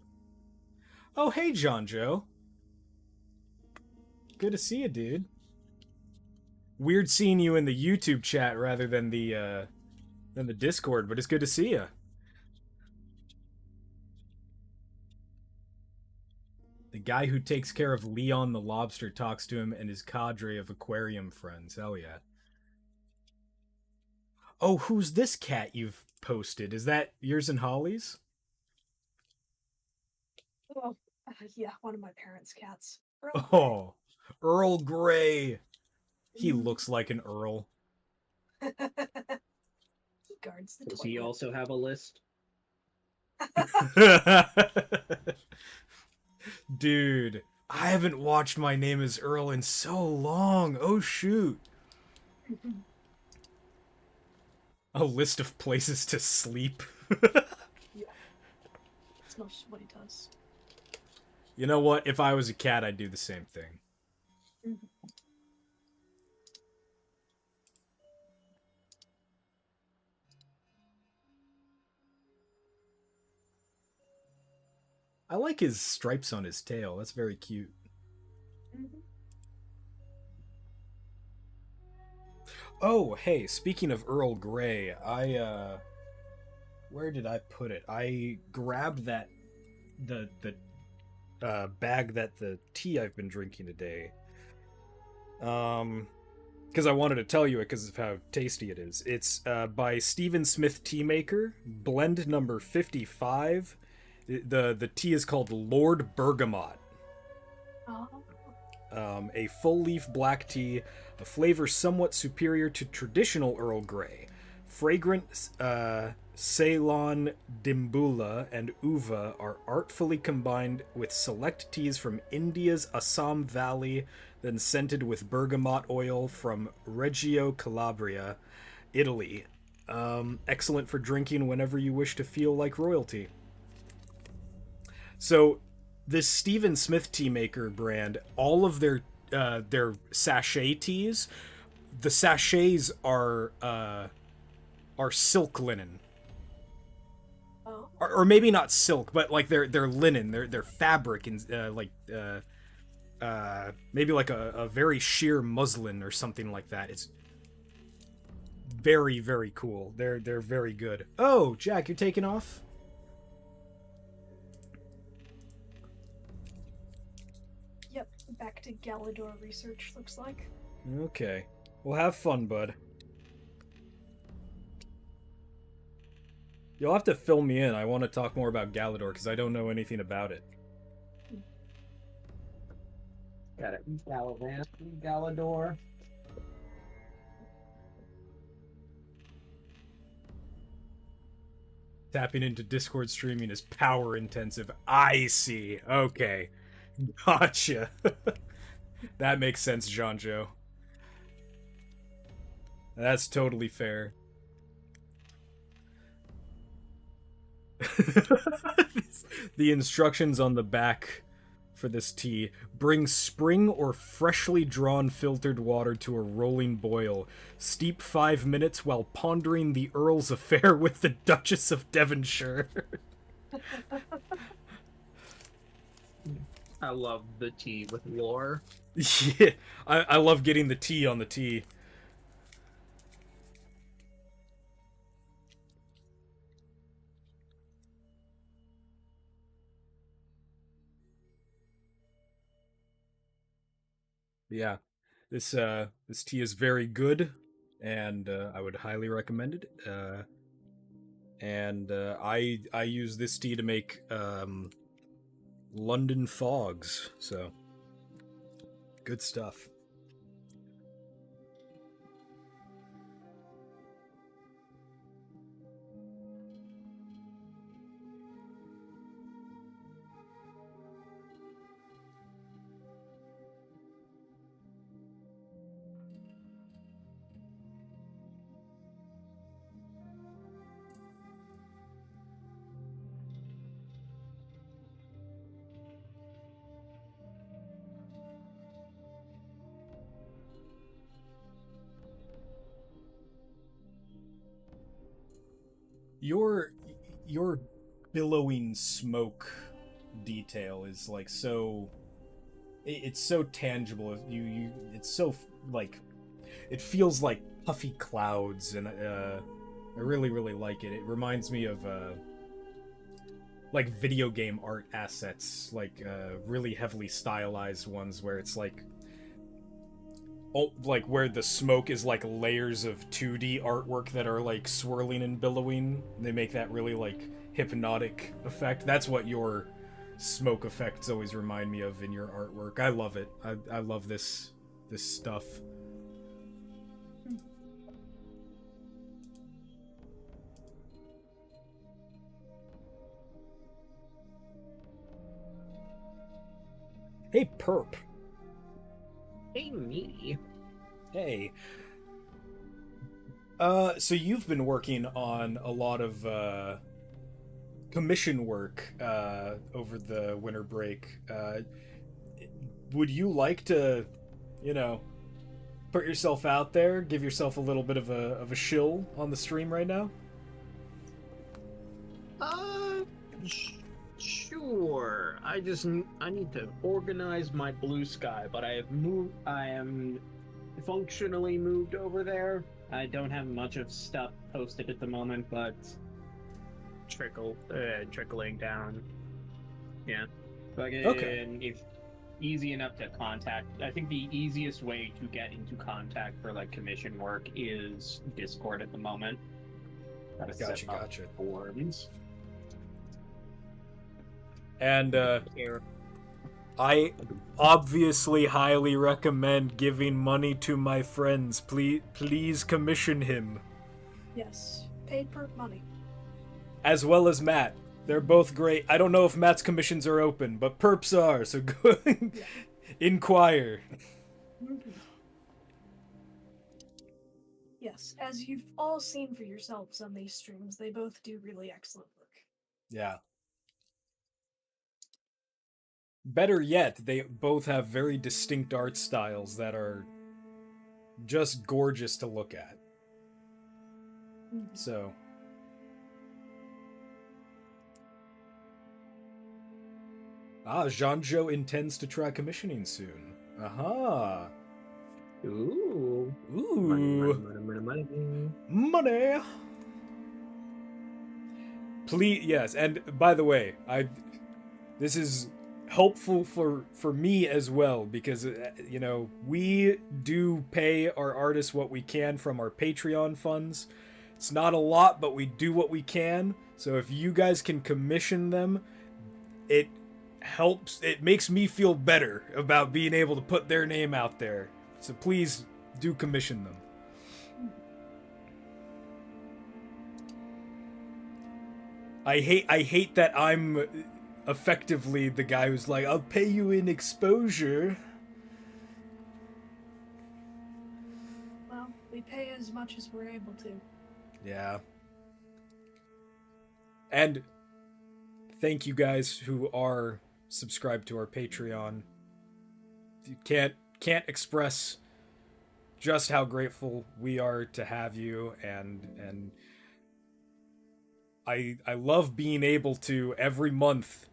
Speaker 1: Oh, hey, John Joe. Good to see you, dude. Weird seeing you in the YouTube chat rather than the Discord, but it's good to see you. The guy who takes care of Leon the lobster talks to him and his cadre of aquarium friends. Hell yeah. Oh, who's this cat you've posted? Is that yours and Holly's?
Speaker 3: Oh, yeah, one of my parents' cats.
Speaker 1: Oh, Earl Grey. He
Speaker 3: Mhm.
Speaker 1: looks like an Earl.
Speaker 3: He guards the
Speaker 4: Does
Speaker 3: toilet.
Speaker 4: he also have a list?
Speaker 1: Dude, I haven't watched My Name is Earl in so long. Oh, shoot. A list of places to sleep.
Speaker 3: Yeah. That's most what he does.
Speaker 1: You know what? If I was a cat, I'd do the same thing.
Speaker 3: Mhm.
Speaker 1: I like his stripes on his tail. That's very cute.
Speaker 3: Mhm.
Speaker 1: Oh, hey, speaking of Earl Grey, where did I put it? I grabbed that the bag that the tea I've been drinking today. Because I wanted to tell you it because of how tasty it is. It's by Stephen Smith Tea Maker, blend number 55. The tea is called Lord Bergamot.
Speaker 3: Oh.
Speaker 1: A full leaf black tea, a flavor somewhat superior to traditional Earl Grey. Fragrant Ceylon Dimbula and Uva are artfully combined with select teas from India's Assam Valley, then scented with bergamot oil from Reggio Calabria, Italy. Excellent for drinking whenever you wish to feel like royalty. So, this Stephen Smith Tea Maker brand, all of their sachet teas the sachets are silk linen.
Speaker 3: Oh.
Speaker 1: Or maybe not silk, but like they're linen, they're fabric, and maybe like a very sheer muslin or something like that. It's very, very cool. They're very good. Oh, Jack, you're taking off?
Speaker 3: Yep, back to Galador research, looks like.
Speaker 1: Okay. Well, have fun, bud. You'll have to fill me in. I want to talk more about Galador because I don't know anything about it.
Speaker 4: Got it. Galador.
Speaker 1: Tapping into Discord streaming is power intensive. I see. Okay. Gotcha. That makes sense, Jonjo. That's totally fair. The instructions on the back for this tea: bring spring or freshly drawn filtered water to a rolling boil. Steep 5 minutes while pondering the Earl's affair with the Duchess of Devonshire.
Speaker 2: I love the tea with lore.
Speaker 1: Yeah, I love getting the tea on the tea. Yeah, this tea is very good, and I would highly recommend it. I use this tea to make London fogs, so good stuff. Your billowing smoke detail is like so it's so tangible. It's so like it feels like puffy clouds, and I really like it. It reminds me of like video game art assets, like really heavily stylized ones where it's like where the smoke is like layers of 2D artwork that are like swirling and billowing. They make that really like hypnotic effect. That's what your smoke effects always remind me of in your artwork. I love it. I love this stuff. Hey, Perp.
Speaker 2: Hey, me.
Speaker 1: Hey. So you've been working on a lot of commission work over the winter break. Would you like to, put yourself out there, give yourself a little bit of a shill on the stream right now?
Speaker 2: Sure. I need to organize my blue sky, but I am functionally moved over there. I don't have much of stuff posted at the moment, but trickling down. Yeah. But
Speaker 1: Okay.
Speaker 2: if easy enough to contact, I think the easiest way to get into contact for like commission work is Discord at the moment. Gotta set up
Speaker 1: Gotcha.
Speaker 2: forums.
Speaker 1: And I obviously highly recommend giving money to my friends. Please commission him.
Speaker 3: Yes, paid per money.
Speaker 1: As well as Matt. They're both great. I don't know if Matt's commissions are open, but Perps are, so go inquire.
Speaker 3: Mhm. Yes, as you've all seen for yourselves on these streams, they both do really excellent work.
Speaker 1: Yeah. Better yet, they both have very distinct art styles that are just gorgeous to look at.
Speaker 3: Mhm.
Speaker 1: So Jeanjo intends to try commissioning soon. Aha.
Speaker 2: Ooh.
Speaker 1: Ooh.
Speaker 2: Money.
Speaker 1: Money. Please, yes, and by the way, this is helpful for me as well, because you know, we do pay our artists what we can from our Patreon funds. It's not a lot, but we do what we can. So if you guys can commission them, it helps. It makes me feel better about being able to put their name out there. So please do commission them. I hate that I'm effectively the guy who's like, I'll pay you in exposure.
Speaker 3: Well, we pay as much as we're able to.
Speaker 1: Yeah. And thank you guys who are subscribed to our Patreon. You can't express just how grateful we are to have you, and I love being able to every month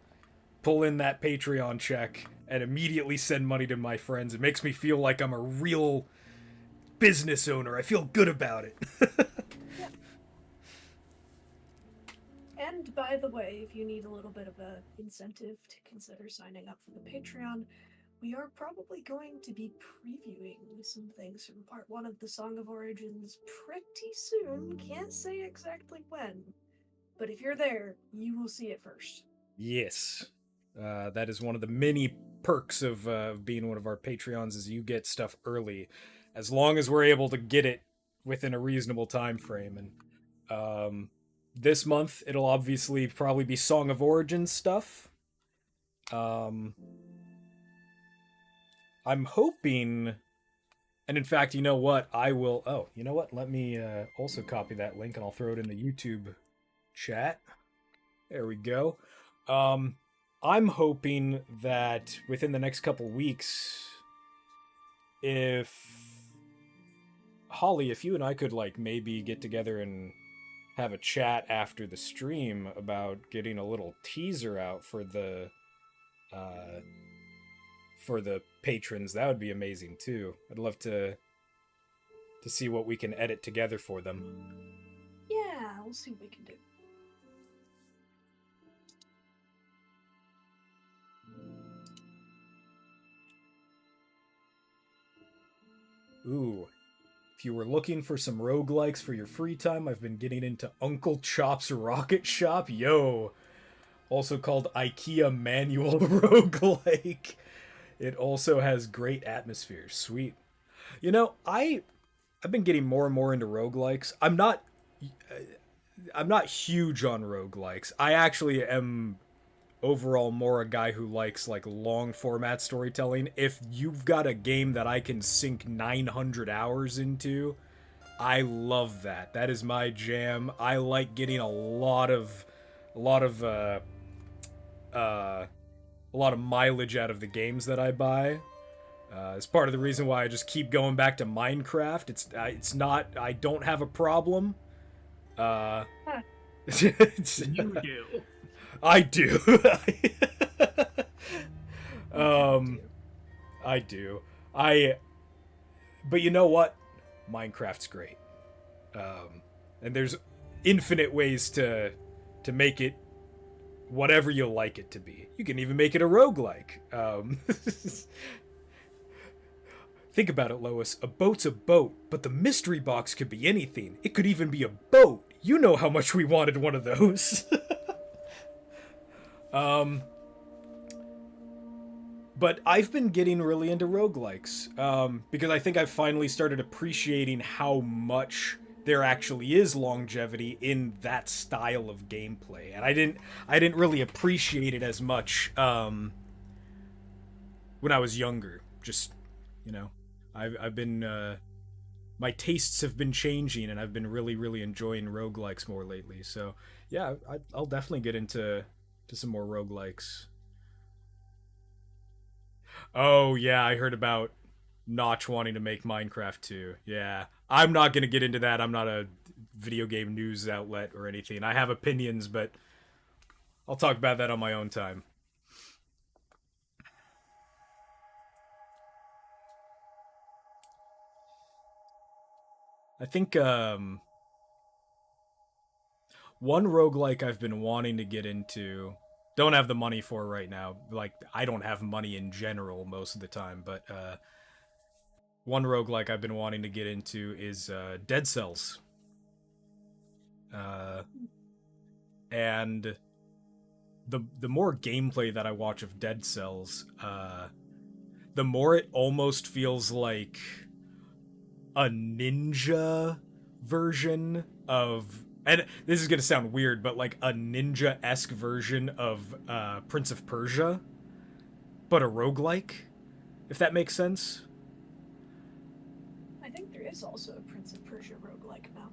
Speaker 1: pull in that Patreon check and immediately send money to my friends. It makes me feel like I'm a real business owner. I feel good about it.
Speaker 3: And by the way, if you need a little bit of an incentive to consider signing up for the Patreon, we are probably going to be previewing some things from part 1 of the Song of Origins pretty soon. Can't say exactly when, but if you're there, you will see it first.
Speaker 1: Yes. That is one of the many perks of being one of our Patreons, is you get stuff early, as long as we're able to get it within a reasonable time frame. And this month, it'll obviously probably be Song of Origins stuff. I'm hoping, and in fact, you know what? I will. Oh, you know what? Let me also copy that link, and I'll throw it in the YouTube chat. There we go. I'm hoping that within the next couple weeks, if Holly, if you and I could like maybe get together and have a chat after the stream about getting a little teaser out for the patrons, that would be amazing too. I'd love to see what we can edit together for them.
Speaker 3: Yeah, we'll see what we can do.
Speaker 1: Ooh. If you were looking for some roguelikes for your free time, I've been getting into Uncle Chop's Rocket Shop. Yo! Also called IKEA Manual Roguelike. It also has great atmosphere. Sweet. You know, I've been getting more and more into roguelikes. I'm not huge on roguelikes. I actually am overall more a guy who likes like long format storytelling. If you've got a game that I can sink 900 hours into, I love that. That is my jam. I like getting a lot of mileage out of the games that I buy. It's part of the reason why I just keep going back to Minecraft. It's not, I don't have a problem.
Speaker 2: You do.
Speaker 1: I do. I do. But you know what? Minecraft's great. And there's infinite ways to make it whatever you like it to be. You can even make it a roguelike. Think about it, Lois. A boat's a boat, but the mystery box could be anything. It could even be a boat. You know how much we wanted one of those. But I've been getting really into roguelikes, because I think I've finally started appreciating how much there actually is longevity in that style of gameplay, and I didn't really appreciate it as much when I was younger. Just, you know, I've been my tastes have been changing, and I've been really enjoying roguelikes more lately. So yeah, I'll definitely get into some more roguelikes. Oh yeah, I heard about Notch wanting to make Minecraft 2. Yeah. I'm not going to get into that. I'm not a video game news outlet or anything. I have opinions, but I'll talk about that on my own time. I think one roguelike I've been wanting to get into, don't have the money for right now. Like, I don't have money in general most of the time, but one roguelike I've been wanting to get into is Dead Cells. And the more gameplay that I watch of Dead Cells, the more it almost feels like a ninja version of, and this is gonna sound weird, but like a ninja-esque version of Prince of Persia, but a roguelike, if that makes sense.
Speaker 3: I think there is also a Prince of Persia roguelike now.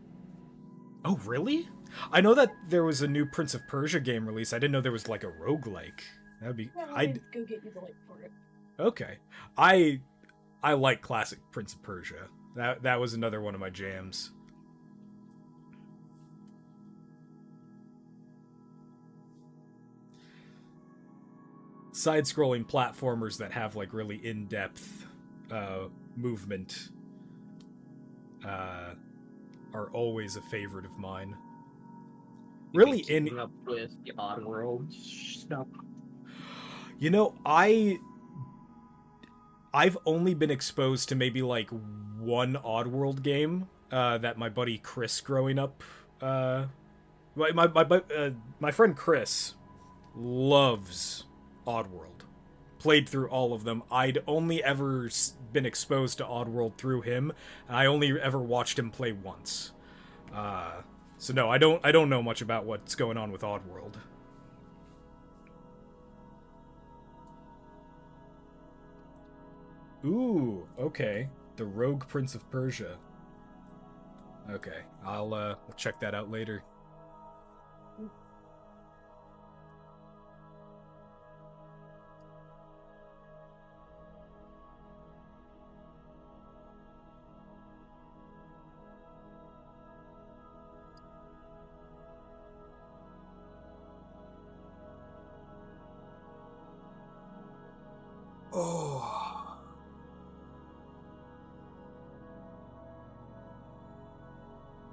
Speaker 1: Oh, really? I know that there was a new Prince of Persia game released. I didn't know there was like a roguelike. That'd be.
Speaker 3: Yeah,
Speaker 1: I'd
Speaker 3: go get you the link for it.
Speaker 1: okay. I like classic Prince of Persia. That was another one of my jams. Side-scrolling platformers that have like really in-depth movement are always a favorite of mine. Really,
Speaker 4: Keeping up with the Oddworld stuff.
Speaker 1: you know, I've only been exposed to maybe like one Oddworld game that my buddy Chris growing up. My friend Chris loves Oddworld. Played through all of them. I'd only ever been exposed to Oddworld through him. I only ever watched him play once. So no, I don't know much about what's going on with Oddworld. Ooh, okay. The Rogue Prince of Persia. Okay, I'll check that out later. Oh.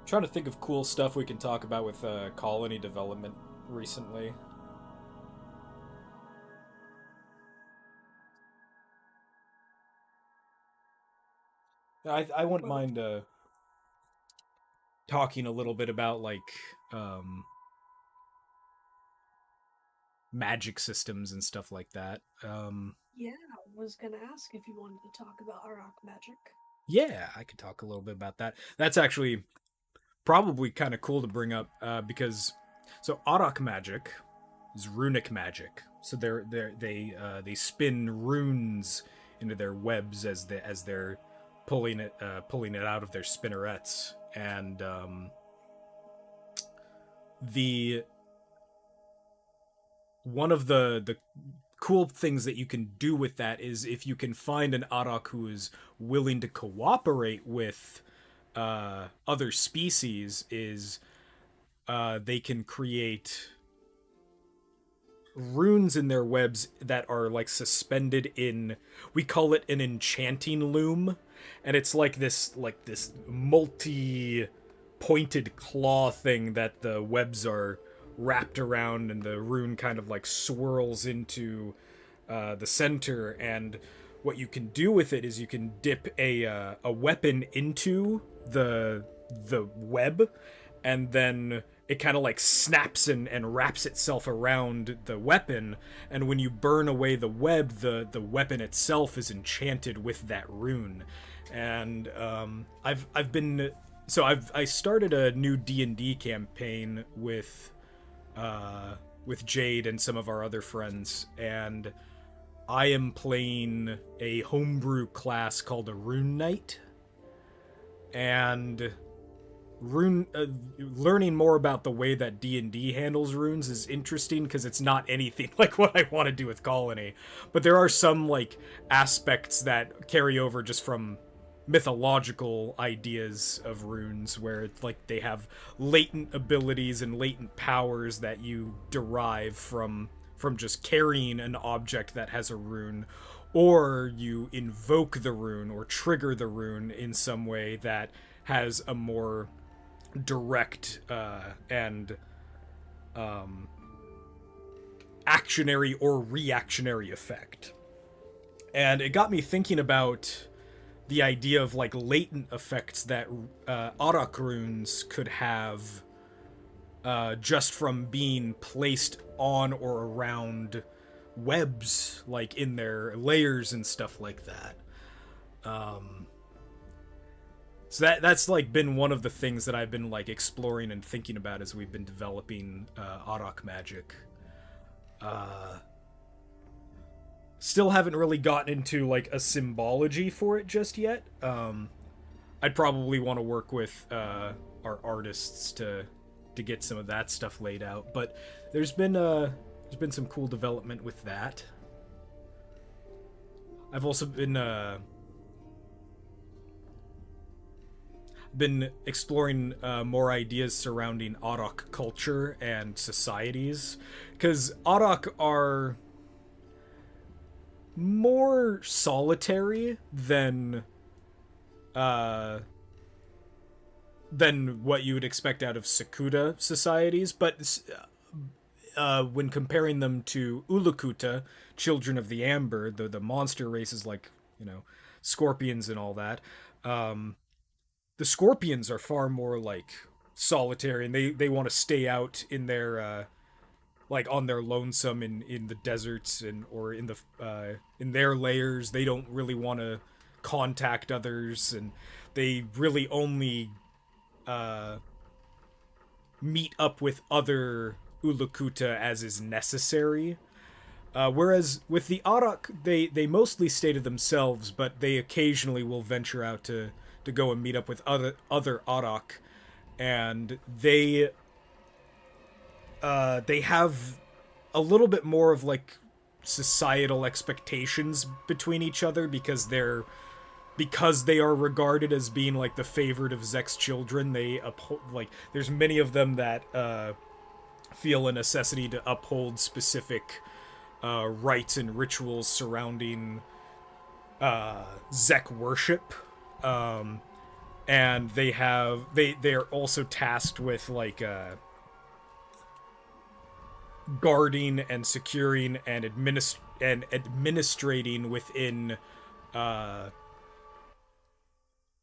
Speaker 1: Trying to think of cool stuff we can talk about with colony development recently. I wouldn't mind talking a little bit about like magic systems and stuff like that.
Speaker 3: Yeah, I was gonna ask if you wanted to talk about Arak magic.
Speaker 1: Yeah, I could talk a little bit about that. That's actually probably kind of cool to bring up because so Arak magic is runic magic. So they spin runes into their webs as they're pulling it out of their spinnerets, and the one of the cool things that you can do with that is if you can find an Arak who is willing to cooperate with other species, is they can create runes in their webs that are like suspended in, we call it an enchanting loom, and it's like this multi pointed claw thing that the webs are wrapped around, and the rune kind of like swirls into the center. And what you can do with it is you can dip a weapon into the web, and then it kind of like snaps and wraps itself around the weapon, and when you burn away the web, the weapon itself is enchanted with that rune. And I started a new D&D campaign with Jade and some of our other friends, and I am playing a homebrew class called a Rune Knight. And learning more about the way that D&D handles runes is interesting because it's not anything like what I want to do with Colony, but there are some like aspects that carry over just from mythological ideas of runes where it's like they have latent abilities and latent powers that you derive from just carrying an object that has a rune, or you invoke the rune or trigger the rune in some way that has a more direct and actionary or reactionary effect. And it got me thinking about the idea of like latent effects that Auroch runes could have just from being placed on or around webs, like in their layers and stuff like that. So that's like been one of the things that I've been like exploring and thinking about as we've been developing Auroch magic. Still haven't really gotten into like a symbology for it just yet. I'd probably want to work with our artists to get some of that stuff laid out, but there's been some cool development with that. I've also been exploring more ideas surrounding Auroch culture and societies, because Auroch are more solitary than what you would expect out of Sakuta societies, but when comparing them to Ulukuta, Children of the Amber, the monster races like, you know, scorpions and all that, the scorpions are far more like solitary, and they want to stay out in their like on their lonesome in the deserts and or in their layers. They don't really want to contact others, and they really only meet up with other Ulukuta as is necessary. Whereas with the Auroch, they mostly stay to themselves, but they occasionally will venture out to go and meet up with other Auroch, and they have a little bit more of like societal expectations between each other because they are regarded as being like the favorite of Zek's children. They like there's many of them that feel a necessity to uphold specific rites and rituals surrounding Zek worship. And they are also tasked with like guarding and securing and administrating within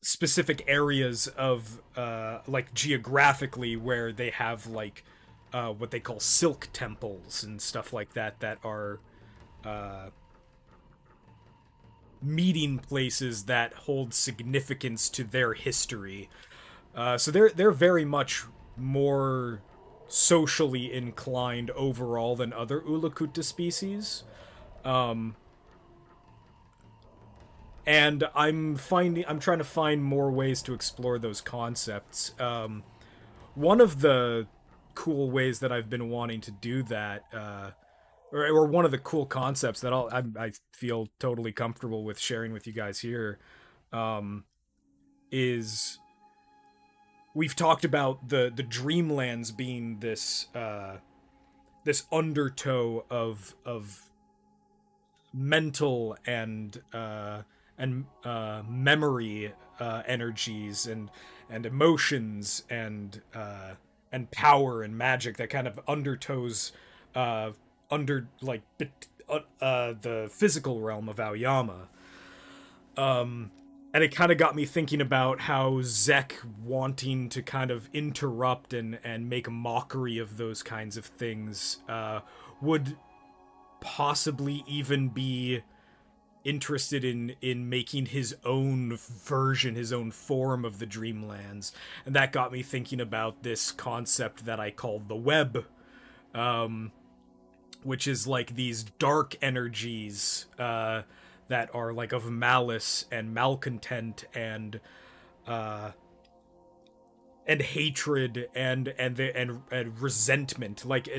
Speaker 1: specific areas of like geographically where they have like what they call silk temples and stuff like that are meeting places that hold significance to their history. So they're very much more socially inclined overall than other Ulukuta species. And I'm trying to find more ways to explore those concepts. One of the cool ways that I've been wanting to do that, or one of the cool concepts that I feel totally comfortable with sharing with you guys here, is we've talked about the Dreamlands being this this undertow of mental and memory energies and emotions and power and magic that kind of undertows under like the physical realm of Aoyama. And it kind of got me thinking about how Zek wanting to kind of interrupt and make a mockery of those kinds of things would possibly even be interested in making his own version, his own form of the Dreamlands. And that got me thinking about this concept that I called the web, which is like these dark energies that are like of malice and malcontent and and hatred and resentment. Like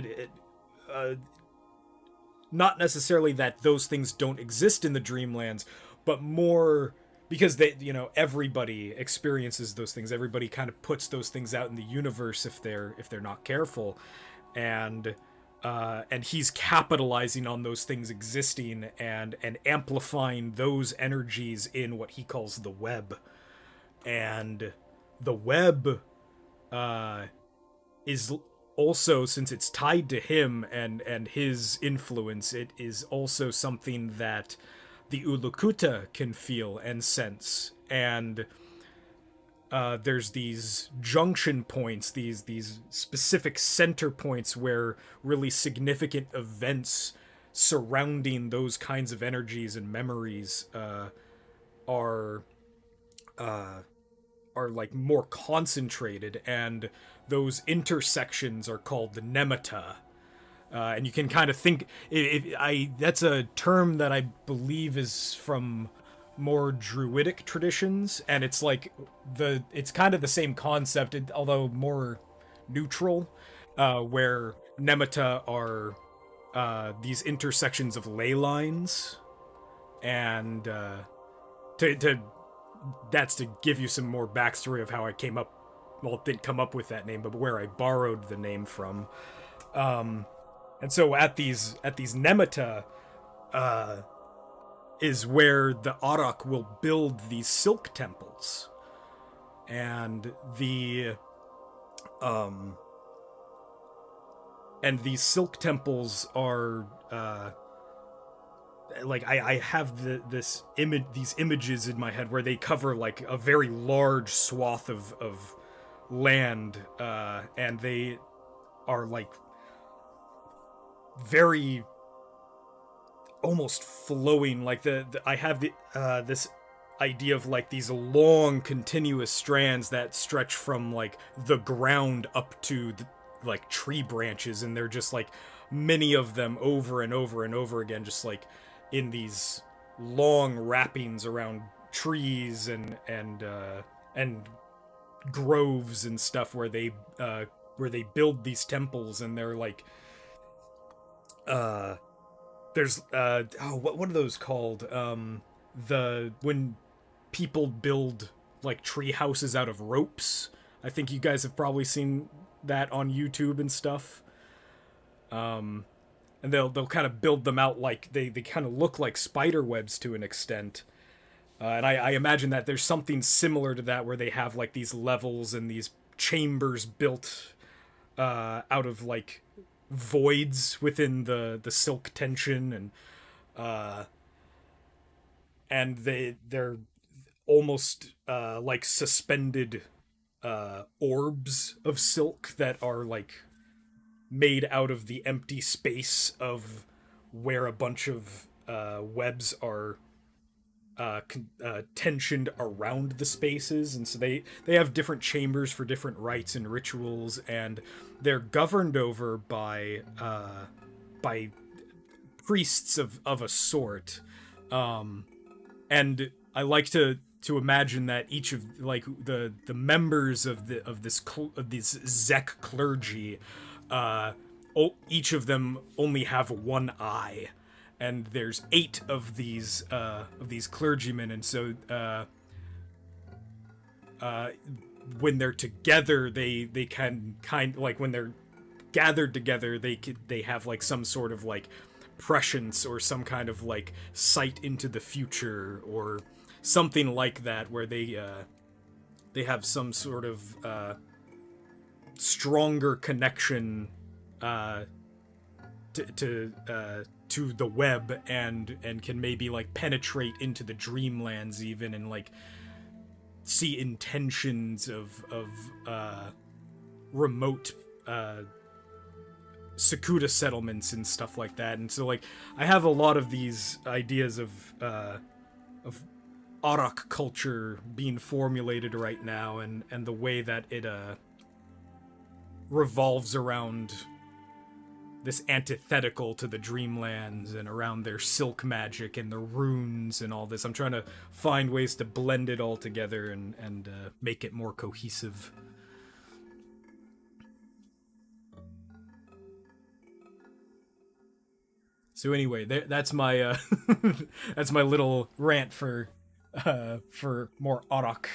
Speaker 1: not necessarily that those things don't exist in the Dreamlands, but more because they, everybody experiences those things. Everybody kind of puts those things out in the universe if they're not careful, and he's capitalizing on those things existing and amplifying those energies in what he calls the web. And the web is also, since it's tied to him and his influence, it is also something that the Ulukuta can feel and sense. And there's these junction points, these specific center points where really significant events surrounding those kinds of energies and memories are like more concentrated, and those intersections are called the Nemata. And you can kind of think, that's a term that I believe is from more druidic traditions, and it's like it's kind of the same concept, although more neutral, where Nemata are these intersections of ley lines, and that's to give you some more backstory of how I came up. Well, didn't come up with that name, but where I borrowed the name from. And so at these Nemata, is where the Arak will build these silk temples, and these silk temples are like I have these images in my head where they cover like a very large swath of land, and they are like very almost flowing, like I have this idea of like these long continuous strands that stretch from like the ground up to like tree branches, and they're just like many of them over and over and over again, just like in these long wrappings around trees and groves and stuff where they build these temples. And they're like there's what are those called, when people build like tree houses out of ropes. I think you guys have probably seen that on YouTube and stuff. And they'll kind of build them out like they kind of look like spider webs to an extent. And I imagine that there's something similar to that, where they have like these levels and these chambers built out of like voids within the silk tension, and they're almost like suspended orbs of silk that are like made out of the empty space of where a bunch of webs are tensioned around the spaces. And so they have different chambers for different rites and rituals, and they're governed over by priests of a sort. And I like to imagine that each of like the members of these Zek clergy, each of them only have one eye, and there's 8 of these clergymen. And so when they're together, they can like when they're gathered together, they have like some sort of like prescience or some kind of like sight into the future or something like that, where they have some sort of stronger connection to the web, and can maybe like penetrate into the Dreamlands even, and like see intentions of remote Sakuta settlements and stuff like that. And so like I have a lot of these ideas of Arak culture being formulated right now, and the way that it revolves around this antithetical to the Dreamlands, and around their silk magic and the runes and all this. I'm trying to find ways to blend it all together and make it more cohesive. So anyway, that's my that's my little rant for more Auroch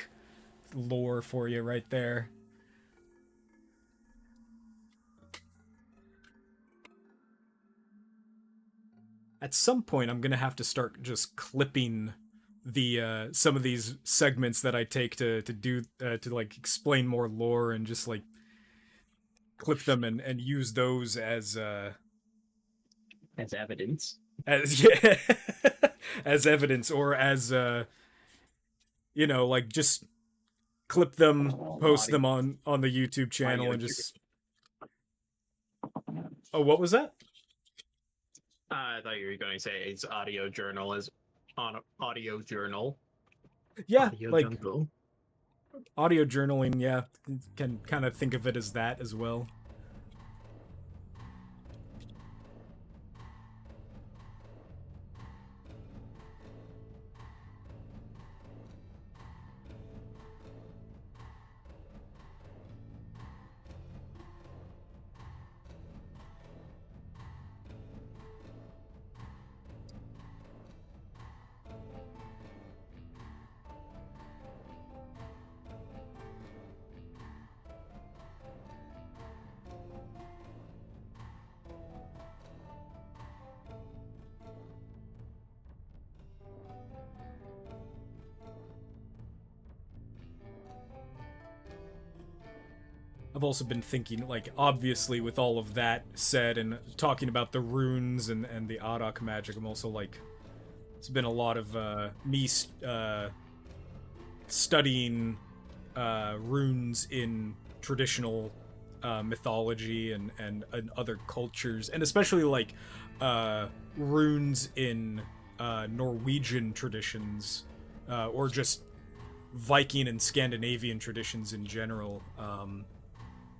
Speaker 1: lore for you right there. At some point, I'm gonna have to start just clipping the some of these segments that I take to do to like explain more lore and just like clip them and use those as
Speaker 4: evidence.
Speaker 1: yeah, as evidence or as you know, like just clip them, post them on the YouTube channel and just Oh, what was that?
Speaker 2: I thought you were going to say it's audio journal as on audio journal.
Speaker 1: Yeah,
Speaker 2: Audio
Speaker 1: like
Speaker 2: jungle.
Speaker 1: audio journaling, yeah, can kind of think of it as that as well. I've also been thinking, like, obviously with all of that said and talking about the runes and the Auroch magic, I'm also like, it's been a lot of me studying runes in traditional mythology and other cultures, and especially like runes in Norwegian traditions or just Viking and Scandinavian traditions in general.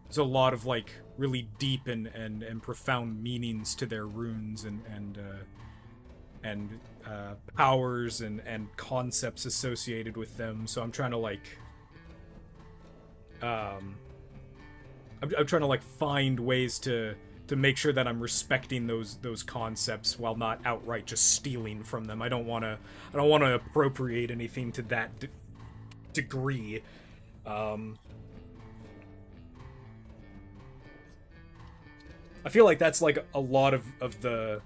Speaker 1: There's a lot of like really deep and profound meanings to their runes and powers and concepts associated with them. So I'm trying to like I'm trying to like find ways to make sure that I'm respecting those concepts while not outright just stealing from them. I don't want to appropriate anything to that degree. I feel like that's like a lot of the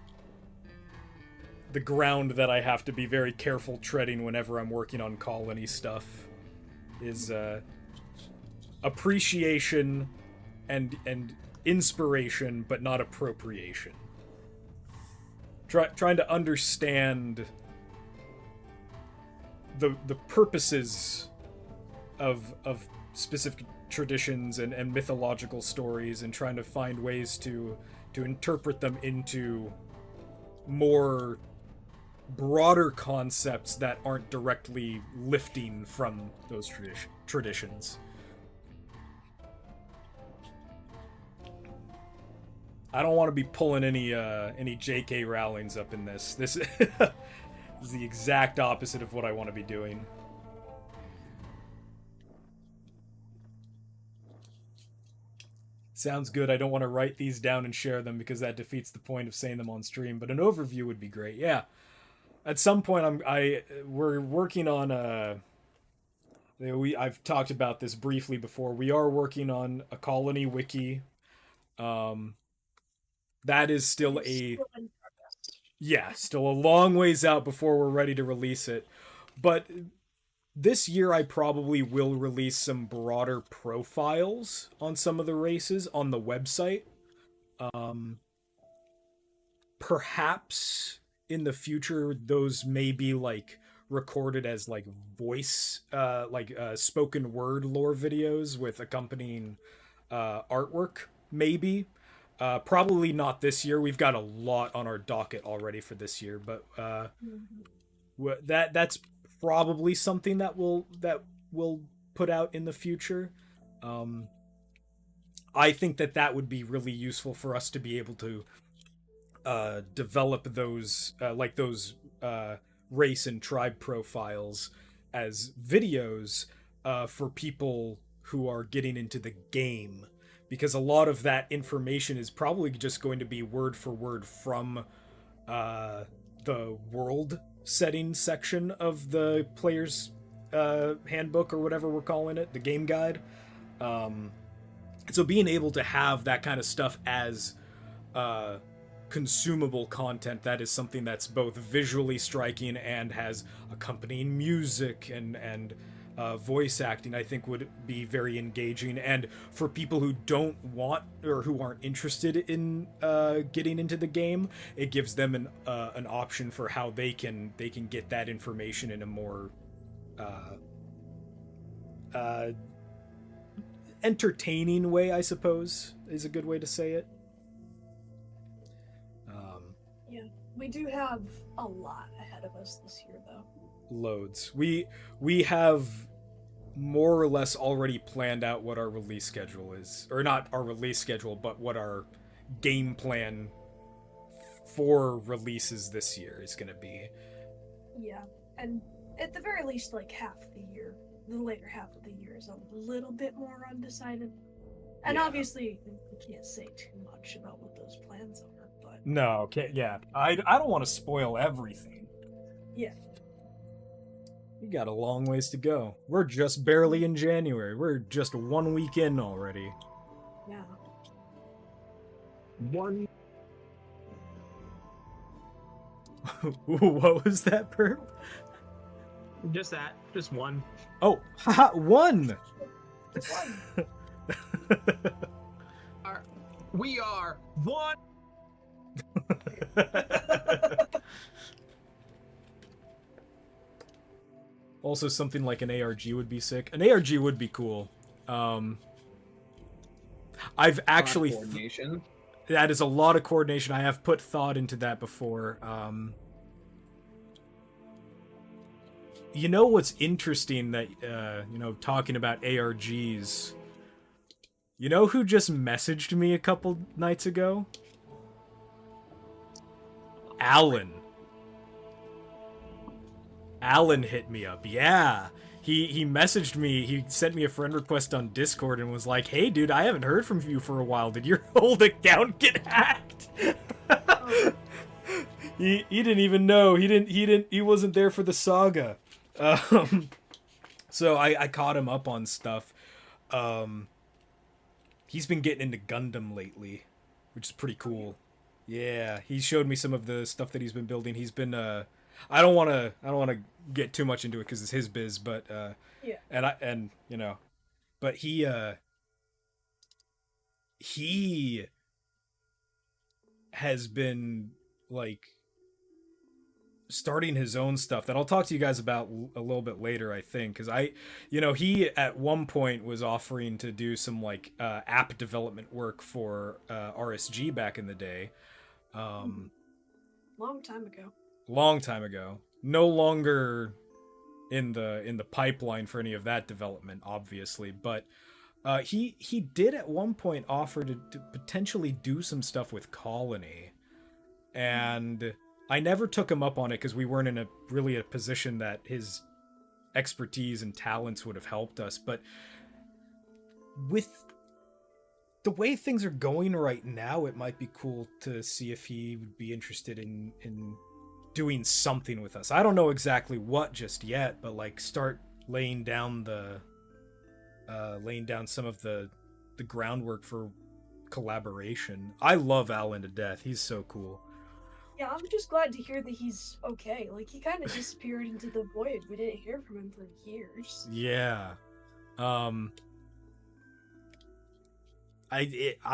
Speaker 1: ground that I have to be very careful treading whenever I'm working on colony stuff is appreciation and inspiration, but not appropriation. Trying to understand the purposes of specific traditions and mythological stories, and trying to find ways to interpret them into more broader concepts that aren't directly lifting from those traditions. I don't want to be pulling any J.K. Rowling's up in this. This is the exact opposite of what I want to be doing. Sounds good. I don't want to write these down and share them because that defeats the point of saying them on stream, but an overview would be great. Yeah. At some point we're working on I've talked about this briefly before. We are working on a colony wiki. That is still still a long ways out before we're ready to release it. But this year I probably will release some broader profiles on some of the races on the website. Perhaps in the future those may be like recorded as like voice spoken word lore videos with accompanying artwork, maybe. Probably not this year. We've got a lot on our docket already for this year, but that's probably something that we'll put out in the future. I think that would be really useful for us to be able to develop those race and tribe profiles as videos for people who are getting into the game, because a lot of that information is probably just going to be word for word from the world setting section of the player's handbook or whatever we're calling it, the game guide. So being able to have that kind of stuff as consumable content, that is something that's both visually striking and has accompanying music and voice acting, I think would be very engaging. And for people who don't want or who aren't interested in getting into the game, it gives them an option for how they can get that information in a more entertaining way, I suppose, is a good way to say it.
Speaker 3: We do have a lot ahead of us this year, though.
Speaker 1: Loads. We have more or less already planned out what our release schedule is, or not our release schedule, but what our game plan for releases this year is going to be.
Speaker 3: Yeah, and at the very least, like half the year, the later half of the year is a little bit more undecided. And
Speaker 1: Yeah.
Speaker 3: obviously, we can't say too much about what those plans are, but
Speaker 1: No, okay, yeah. I don't want to spoil everything.
Speaker 3: yeah.
Speaker 1: We got a long ways to go. We're just barely in January. We're just 1 week in already.
Speaker 3: Yeah.
Speaker 2: One.
Speaker 1: What was that, Perp?
Speaker 2: Just that. Just one.
Speaker 1: Oh, haha, 1!
Speaker 2: We are one.
Speaker 1: Also, something like an ARG would be sick. An ARG would be cool. I've actually...
Speaker 4: coordination.
Speaker 1: That is a lot of coordination. I have put thought into that before. You know what's interesting that, talking about ARGs... You know who just messaged me a couple nights ago? Alan. Alan hit me up. Yeah. He messaged me. He sent me a friend request on Discord and was like, "Hey, dude, I haven't heard from you for a while. Did your old account get hacked?" He didn't even know. He wasn't there for the saga. So I caught him up on stuff. He's been getting into Gundam lately, which is pretty cool. Yeah, he showed me some of the stuff that he's been building. He's been I don't want to get too much into it cuz it's his biz, but
Speaker 3: Yeah.
Speaker 1: but he has been like starting his own stuff that I'll talk to you guys about a little bit later, I think, because he at one point was offering to do some like app development work for RSG back in the day.
Speaker 3: Long time ago.
Speaker 1: Long time ago. No longer in the pipeline for any of that development, obviously, but he did at one point offer to potentially do some stuff with Colony, and I never took him up on it because we weren't in a position that his expertise and talents would have helped us. But with the way things are going right now, it might be cool to see if he would be interested in doing something with us. I don't know exactly what just yet, but like start laying down some of the groundwork for collaboration. I love Alan to death. He's so cool.
Speaker 3: Yeah, I'm just glad to hear that he's okay. Like, he kind of disappeared into the void. We didn't hear from him for years.
Speaker 1: Yeah. I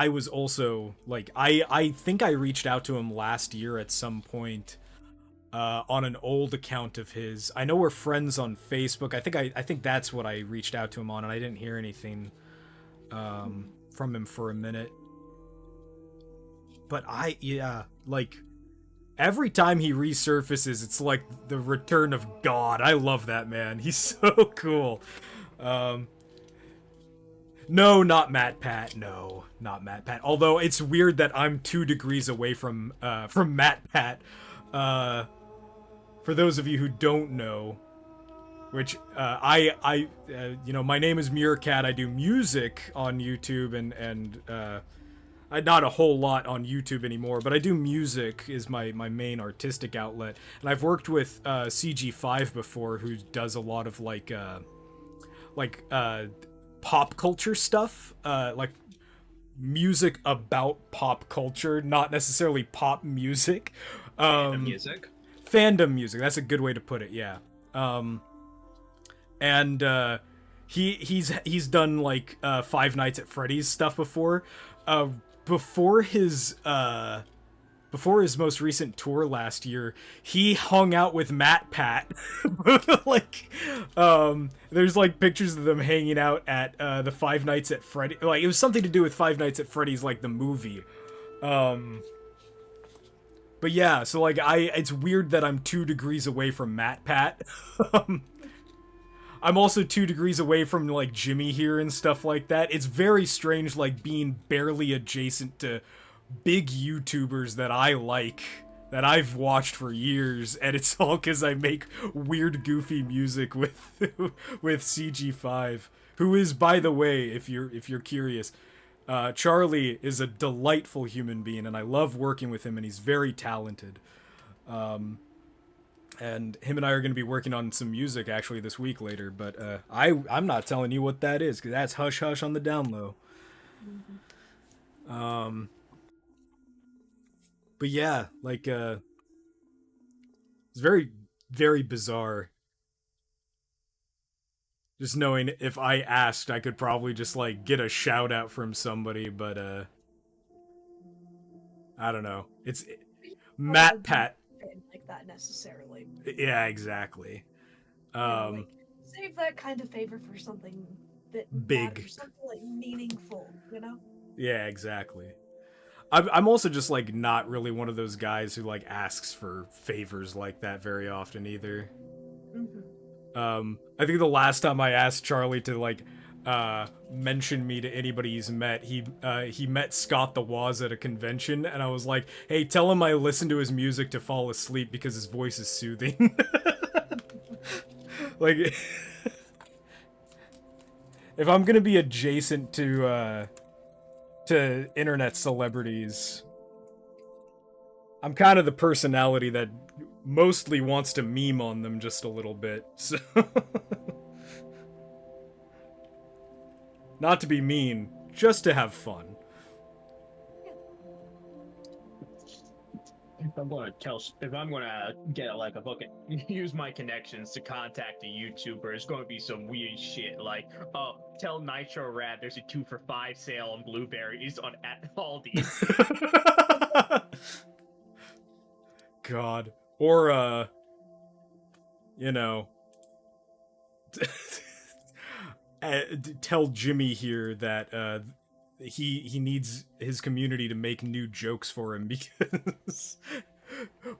Speaker 1: was also like I think I reached out to him last year at some point on an old account of his. I know we're friends on Facebook. I think that's what I reached out to him on, and I didn't hear anything from him for a minute. But like every time he resurfaces, it's like the return of God. I love that man. He's so cool. No, not Matt Pat. No, not Matt Pat. Although it's weird that I'm 2 degrees away from Matt Pat. For those of you who don't know, which my name is Muircat. I do music on YouTube, and not a whole lot on YouTube anymore, but I do music is my main artistic outlet, and I've worked with CG5 before, who does a lot of like pop culture stuff, like music about pop culture, not necessarily pop music.
Speaker 2: Music.
Speaker 1: Fandom music. That's a good way to put it. Yeah. And he's done like Five Nights at Freddy's stuff before. Before his most recent tour last year, he hung out with MatPat. Like, there's like pictures of them hanging out at the Five Nights at Freddy. Like, it was something to do with Five Nights at Freddy's, like the movie. But yeah, so like it's weird that I'm 2 degrees away from MatPat. I'm also 2 degrees away from like Jimmy here and stuff like that. It's very strange, like being barely adjacent to big YouTubers that I like, that I've watched for years, and it's all because I make weird, goofy music with with CG5, who is, by the way, if you're curious, Charlie is a delightful human being, and I love working with him, and he's very talented. And him and I are going to be working on some music actually this week later, but I'm not telling you what that is, because that's hush hush on the down low. But yeah, like it's very, very bizarre. Just knowing if I asked, I could probably just like get a shout out from somebody, but I don't know. It's MatPat.
Speaker 3: Like that necessarily.
Speaker 1: Yeah, exactly.
Speaker 3: Like, save that kind of favor for something that
Speaker 1: Big.
Speaker 3: matters, something like meaningful, you know?
Speaker 1: Yeah, exactly. I'm also just like not really one of those guys who like asks for favors like that very often either. I think the last time I asked Charlie to like mention me to anybody he's met, he met Scott the Woz at a convention, and I was like, hey, tell him I listen to his music to fall asleep because his voice is soothing. Like, if I'm gonna be adjacent to internet celebrities, I'm kind of the personality that mostly wants to meme on them just a little bit, so... Not to be mean, just to have fun.
Speaker 2: If I'm gonna get like a fucking use my connections to contact a YouTuber, it's gonna be some weird shit like, oh, tell Nitro Rad there's a 2 for $5 sale on blueberries at Aldi's.
Speaker 1: God. Or you know, tell Jimmy here that he needs his community to make new jokes for him, because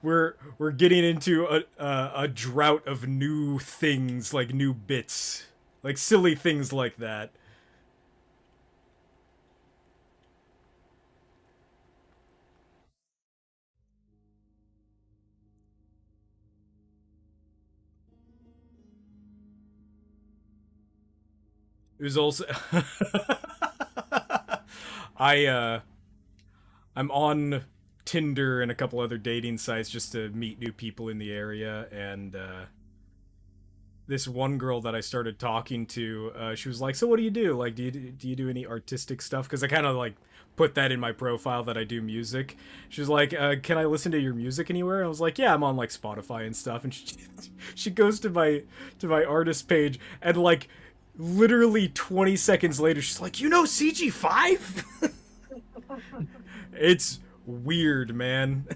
Speaker 1: we're getting into a drought of new things, like new bits, like silly things like that. It was also I'm on Tinder and a couple other dating sites just to meet new people in the area, and this one girl that I started talking to, she was like, so what do you do? Like, do you do any artistic stuff? Because I kind of like put that in my profile that I do music. She was like, can I listen to your music anywhere? And I was like, yeah, I'm on like Spotify and stuff. And she goes to my artist page, and like literally 20 seconds later, she's like, you know CG5? It's weird, man.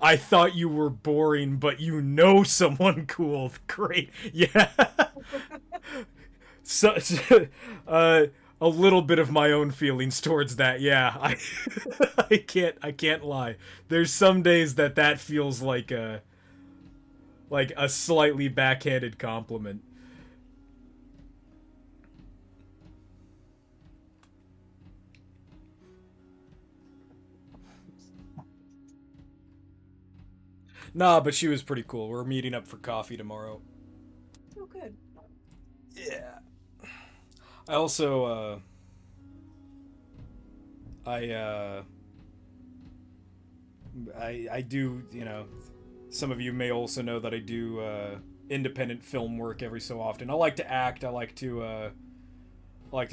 Speaker 1: I thought you were boring, but you know someone cool. Great. Yeah. So, a little bit of my own feelings towards that. Yeah, I I can't lie. There's some days that feels like a slightly backhanded compliment. Nah, but she was pretty cool. We're meeting up for coffee tomorrow.
Speaker 3: Oh, good.
Speaker 1: Yeah. I also I I do, you know, some of you may also know that I do independent film work every so often. I like to act, I like to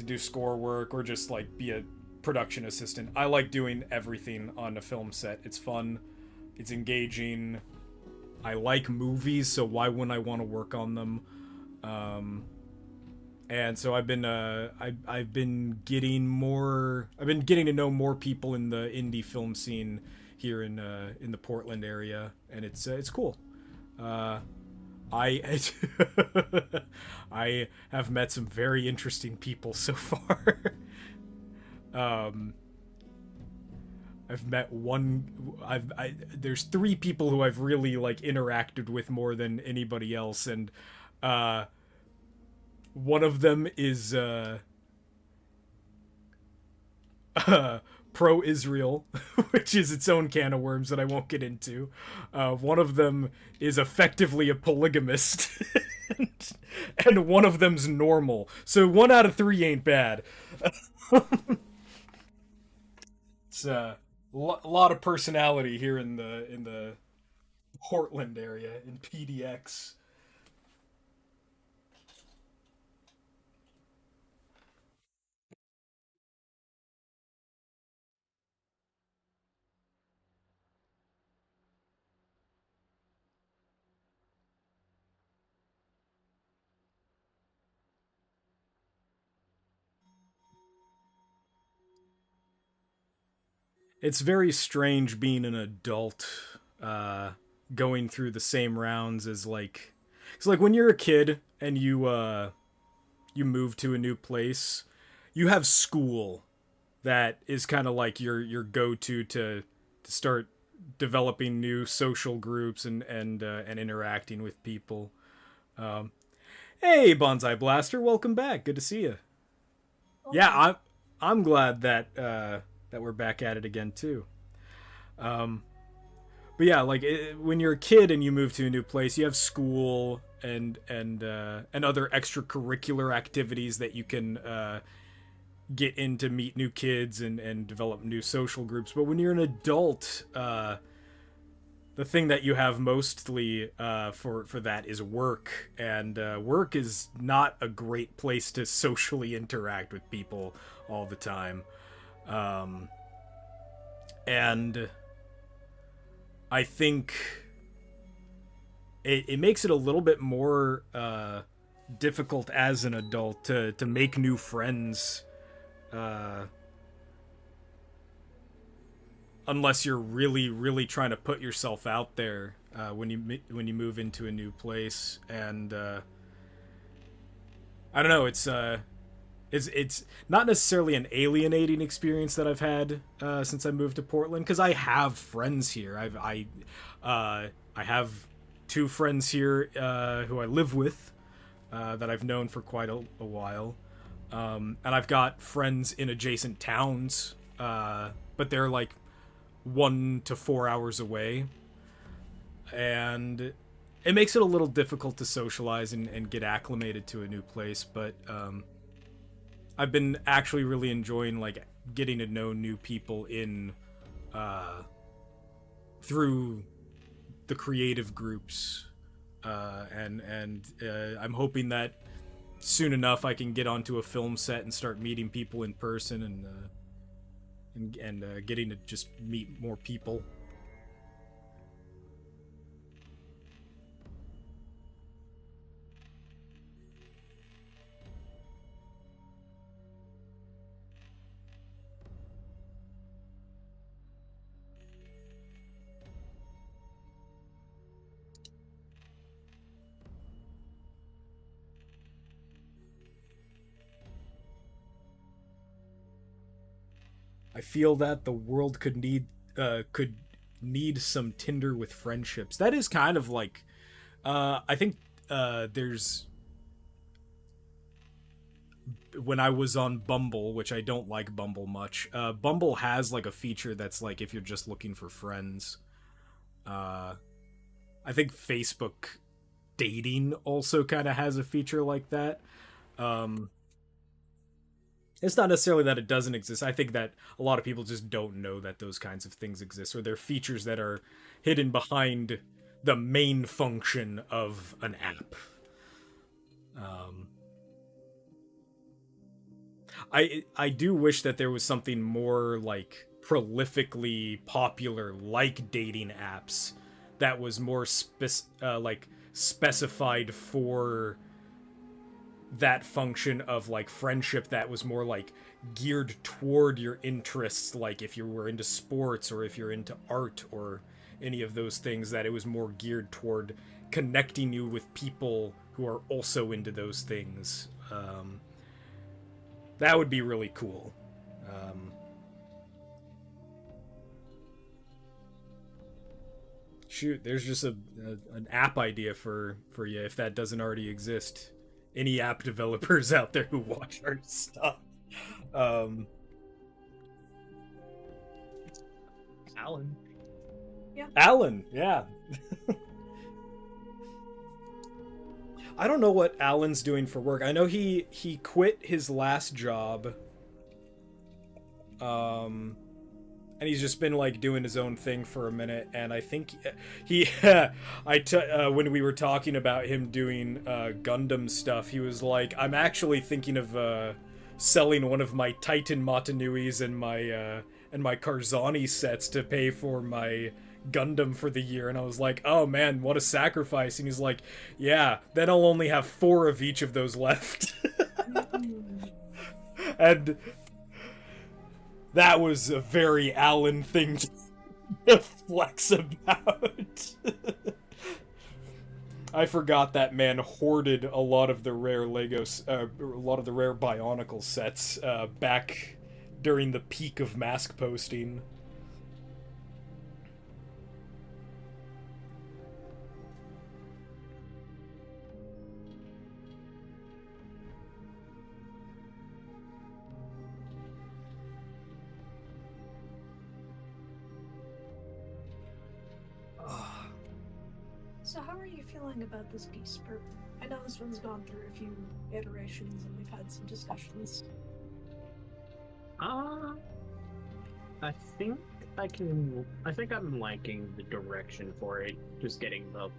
Speaker 1: do score work or just like be a production assistant. I like doing everything on a film set. It's fun. It's engaging. I like movies, so why wouldn't I want to work on them? And so I've been getting more. I've been getting to know more people in the indie film scene here in the Portland area, and it's cool. I I have met some very interesting people so far. um, I've met one. There's three people who I've really like interacted with more than anybody else, and uh, one of them is pro-Israel, which is its own can of worms that I won't get into. One of them is effectively a polygamist, and one of them's normal. So 1 out of 3 ain't bad. It's a lot of personality here in the Portland area in PDX. It's very strange being an adult, uh, going through the same rounds as like, it's like when you're a kid and you move to a new place, you have school that is kind of like your go-to to start developing new social groups and interacting with people. Um, hey, Bonsai Blaster, welcome back. Good to see you. Yeah,
Speaker 3: Welcome.
Speaker 1: I'm glad that we're back at it again too. Um, but yeah, like when you're a kid and you move to a new place, you have school and other extracurricular activities that you can get in to meet new kids and develop new social groups. But when you're an adult, the thing that you have mostly for that is work, and work is not a great place to socially interact with people all the time. Um, and I think it makes it a little bit more difficult as an adult to make new friends, uh, unless you're really trying to put yourself out there when you move into a new place. And I don't know, it's not necessarily an alienating experience that I've had since I moved to Portland, because I have friends here. I have 2 friends here who I live with that I've known for quite a while, and I've got friends in adjacent towns, but they're like 1 to 4 hours away, and it makes it a little difficult to socialize and get acclimated to a new place. But I've been actually really enjoying like getting to know new people in through the creative groups, and I'm hoping that soon enough I can get onto a film set and start meeting people in person and getting to just meet more people. feel that the world could need some Tinder with friendships. That is kind of like, I think there's, when I was on Bumble, which I don't like Bumble much, Bumble has like a feature that's like if you're just looking for friends. I think Facebook dating also kind of has a feature like that. It's not necessarily that it doesn't exist. I think that a lot of people just don't know that those kinds of things exist, or they're features that are hidden behind the main function of an app. I do wish that there was something more like prolifically popular like dating apps that was more like specified for that function of like friendship, that was more like geared toward your interests, like if you were into sports or if you're into art or any of those things, that it was more geared toward connecting you with people who are also into those things. That would be really cool. Shoot, there's just an app idea for you if that doesn't already exist. Any app developers out there who watch our stuff.
Speaker 2: Alan.
Speaker 1: Alan, yeah. I don't know what Alan's doing for work. I know he quit his last job. And he's just been like doing his own thing for a minute, and I think he when we were talking about him doing Gundam stuff, he was like, I'm actually thinking of selling one of my Titan Matanuis and my Karzani sets to pay for my Gundam for the year. And I was like, oh man, what a sacrifice. And he's like, yeah, then I'll only have 4 of each of those left. And that was a very Alan thing to flex about. I forgot that man hoarded a lot of the rare Legos, a lot of the rare Bionicle sets back during the peak of mask posting.
Speaker 3: So how are you feeling about this piece, Perp? I know this one's gone through a few iterations and we've had some discussions.
Speaker 2: I think I'm liking the direction for it. Just getting the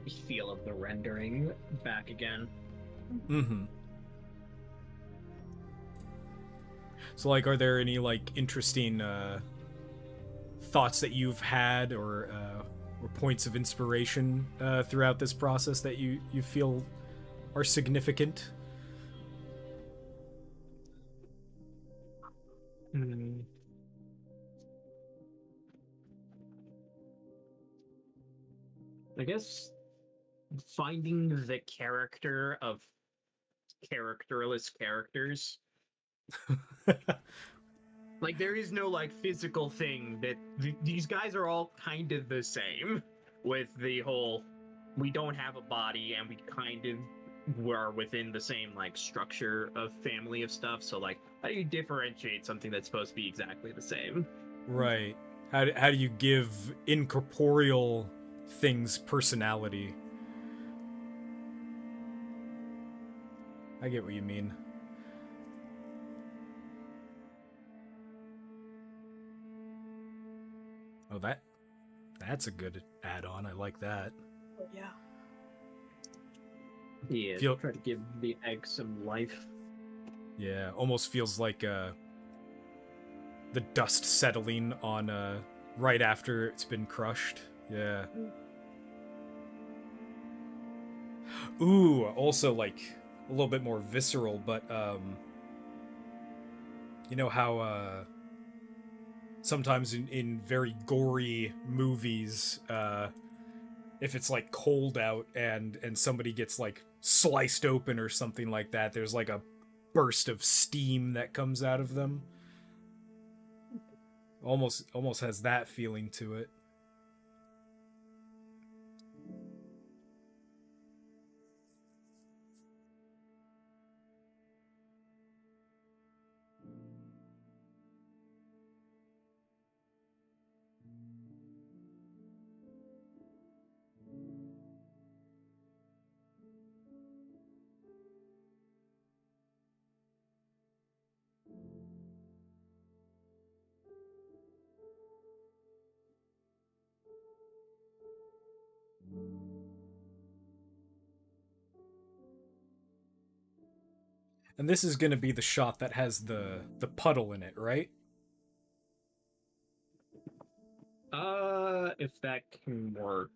Speaker 2: feel of the rendering back again.
Speaker 1: Mm-hmm. So, like, are there any, like, interesting thoughts that you've had or points of inspiration throughout this process that you feel are significant?
Speaker 2: I guess finding the character of characterless characters. Like, there is no, like, physical thing that these guys are all kind of the same with the whole, we don't have a body and we kind of were within the same, like, structure of family of stuff. So, like, how do you differentiate something that's supposed to be exactly the same?
Speaker 1: Right. How do you give incorporeal things personality? I get what you mean. Oh, that's a good add-on. I like that.
Speaker 3: Oh, yeah.
Speaker 2: Yeah, try to give the egg some life.
Speaker 1: Yeah, almost feels like the dust settling on right after it's been crushed. Yeah. Ooh, also like a little bit more visceral, but you know how sometimes in very gory movies, if it's like cold out and somebody gets like sliced open or something like that, there's like a burst of steam that comes out of them. almost has that feeling to it. And this is going to be the shot that has the puddle in it, right?
Speaker 2: If that can work,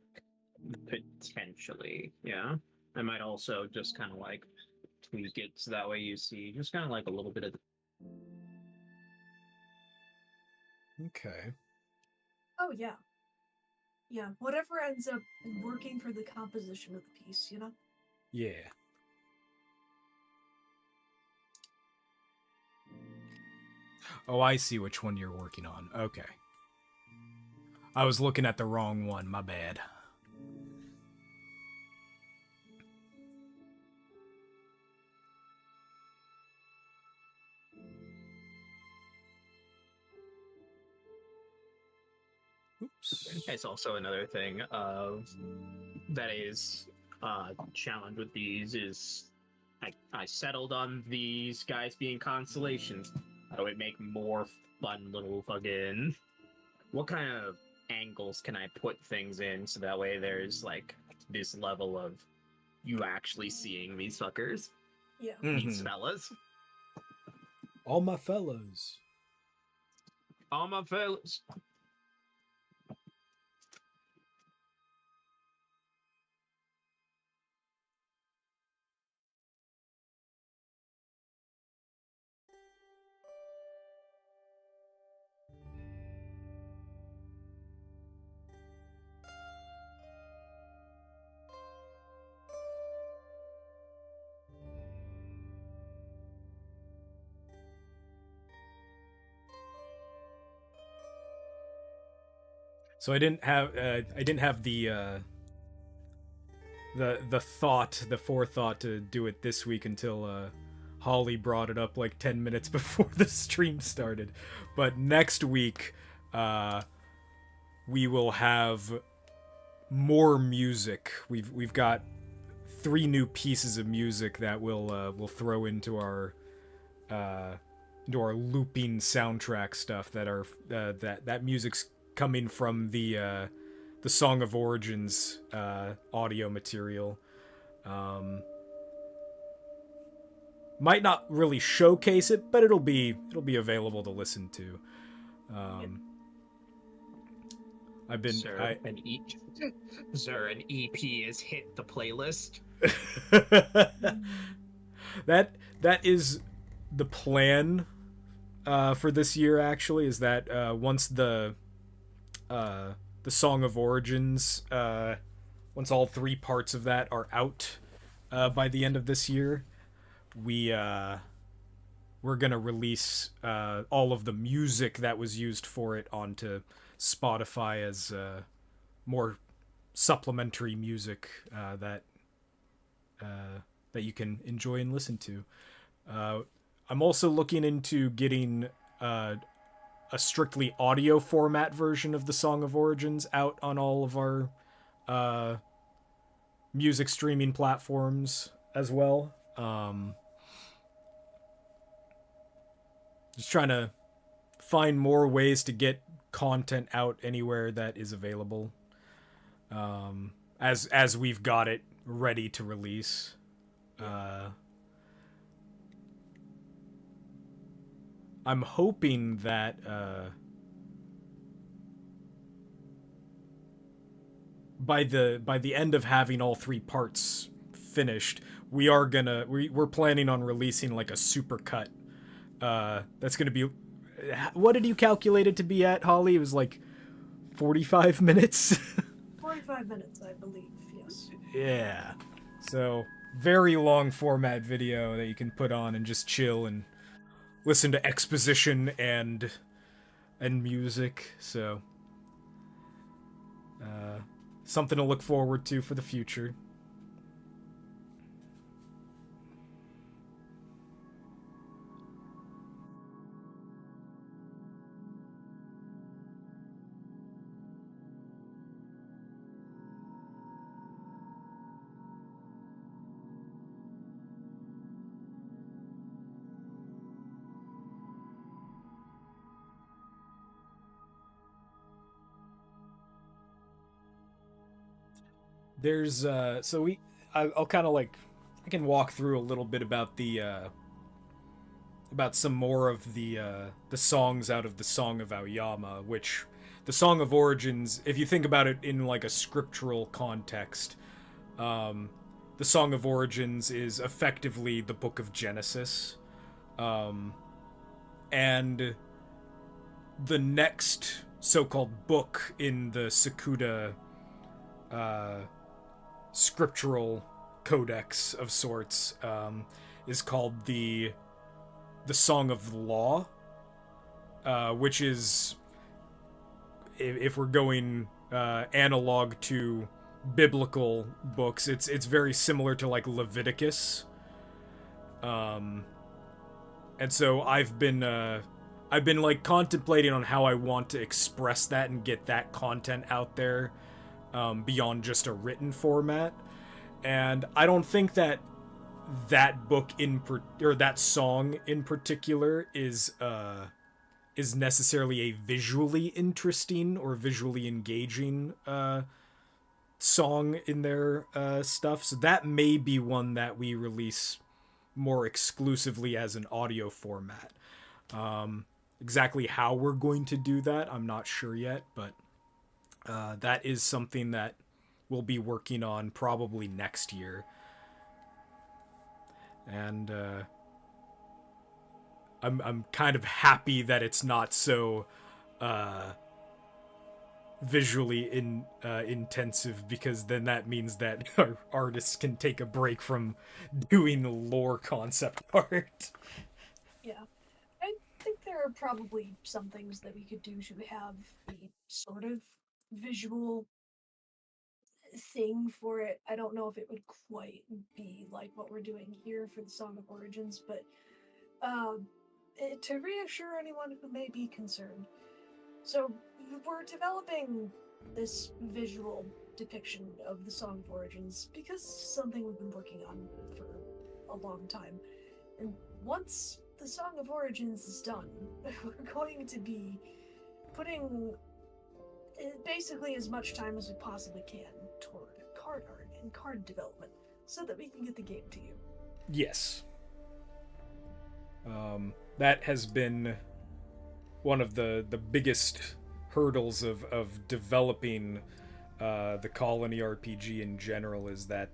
Speaker 2: potentially, yeah. I might also just kind of like tweak it so that way you see just kind of like a little bit of
Speaker 1: Okay.
Speaker 3: Oh yeah. Yeah, whatever ends up working for the composition of the piece, you know?
Speaker 1: Yeah. Oh, I see which one you're working on. Okay. I was looking at the wrong one, my bad. Oops.
Speaker 2: It's also another thing of that is challenge with these is I settled on these guys being constellations. How do we make more fun little fucking what kind of angles can I put things in so that way there's like this level of you actually seeing these fuckers,
Speaker 3: Yeah.
Speaker 2: these
Speaker 1: Mhm.
Speaker 2: fellas.
Speaker 1: All my fellows.
Speaker 2: All my fellas.
Speaker 1: So I didn't have the forethought to do it this week until Holly brought it up like 10 minutes before the stream started. But next week we will have more music. We've got 3 new pieces of music that we'll throw into our looping soundtrack stuff that are that music's coming from the Song of Origins audio material. Might not really showcase it, but it'll be available to listen to. I've been
Speaker 2: Sir, Sir, an EP has hit the playlist.
Speaker 1: that is the plan for this year. Actually, is that once the Song of Origins, once all 3 parts of that are out by the end of this year, we're gonna release all of the music that was used for it onto Spotify as more supplementary music that you can enjoy and listen to. I'm also looking into getting a strictly audio format version of the Song of Origins out on all of our music streaming platforms as well. Just trying to find more ways to get content out anywhere that is available. As we've got it ready to release. I'm hoping that by the end of having all 3 parts finished, we're planning on releasing like a super cut. That's gonna be, what did you calculate it to be at, Holly? It was like 45 minutes.
Speaker 3: 45 minutes, I believe, yes.
Speaker 1: Yeah. So very long format video that you can put on and just chill and listen to exposition and and music. So something to look forward to for the future. There's I'll kind of like, I can walk through a little bit about the about some more of the songs out of the Song of Aoyama, which the Song of Origins, if you think about it in like a scriptural context, the Song of Origins is effectively the Book of Genesis, and the next so-called book in the Sakuda scriptural codex of sorts is called the Song of the Law, which is, if we're going analog to biblical books, it's very similar to like Leviticus, and so I've been like contemplating on how I want to express that and get that content out there, beyond just a written format. And I don't think that book or that song in particular is necessarily a visually interesting or visually engaging song in their stuff. So that may be one that we release more exclusively as an audio format. Exactly how we're going to do that, I'm not sure yet, but that is something that we'll be working on probably next year. And I'm kind of happy that it's not so visually intensive, because then that means that our artists can take a break from doing lore concept art.
Speaker 3: Yeah. I think there are probably some things that we could do to have a sort of visual thing for it. I don't know if it would quite be like what we're doing here for the Song of Origins, but to reassure anyone who may be concerned. So we're developing this visual depiction of the Song of Origins because it's something we've been working on for a long time. And once the Song of Origins is done, we're going to be putting basically as much time as we possibly can toward card art and card development so that we can get the game to you.
Speaker 1: Yes. That has been one of the biggest hurdles of developing the Colony RPG in general, is that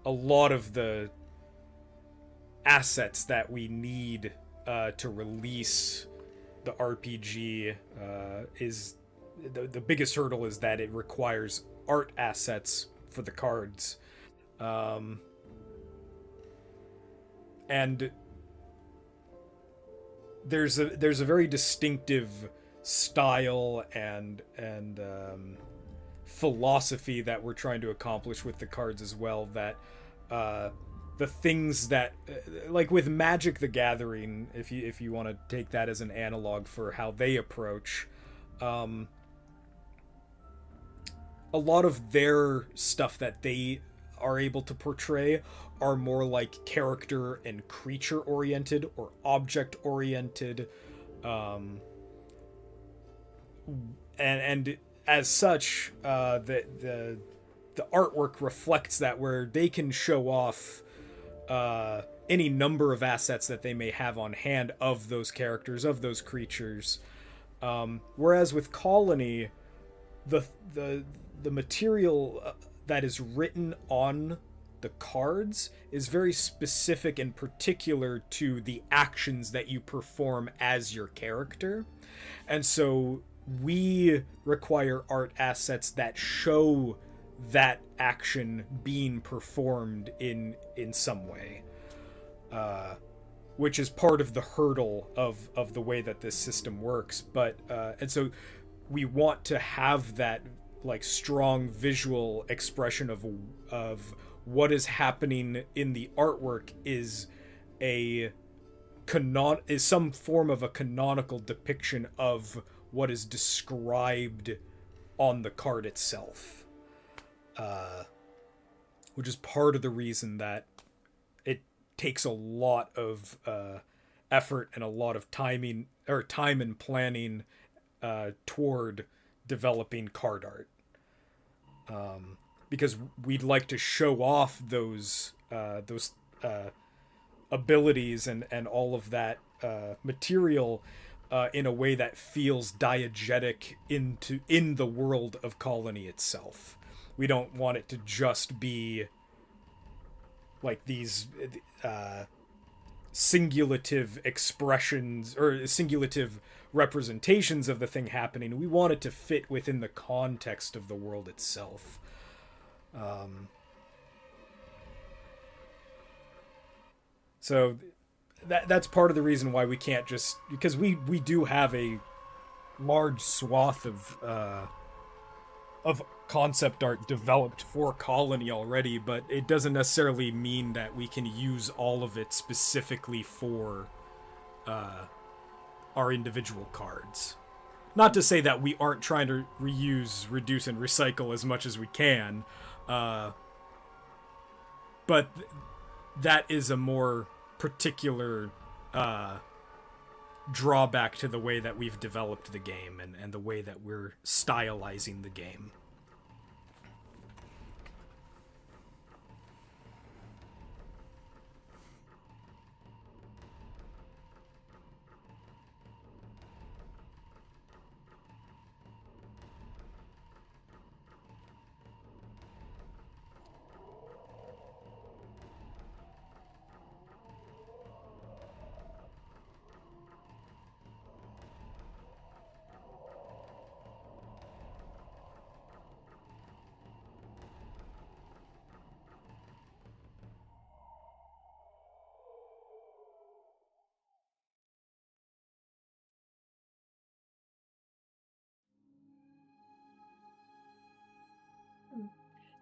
Speaker 1: a lot of the assets that we need to release the RPG is the biggest hurdle is that it requires art assets for the cards, and there's a very distinctive style and philosophy that we're trying to accomplish with the cards as well, that the things that, like with Magic the Gathering, if you want to take that as an analog for how they approach, a lot of their stuff that they are able to portray are more like character and creature oriented or object oriented, and as such, the artwork reflects that, where they can show off any number of assets that they may have on hand of those characters, of those creatures, whereas with Colony, the material that is written on the cards is very specific and particular to the actions that you perform as your character. And so we require art assets that show that action being performed in some way. which is part of the hurdle of the way that this system works. But and so we want to have that like strong visual expression of what is happening in the artwork is some form of a canonical depiction of what is described on the card itself, which is part of the reason that it takes a lot of effort and a lot of time and planning toward developing card art, because we'd like to show off those abilities and all of that material in a way that feels diegetic in the world of Colony itself. We don't want it to just be like these singulative expressions or singulative representations of the thing happening. We want it to fit within the context of the world itself. So that's part of the reason why we can't just, because we do have a large swath of concept art developed for Colony already, but it doesn't necessarily mean that we can use all of it specifically for our individual cards. Not to say that we aren't trying to reuse, reduce, and recycle as much as we can, but that is a more particular drawback to the way that we've developed the game and the way that we're stylizing the game.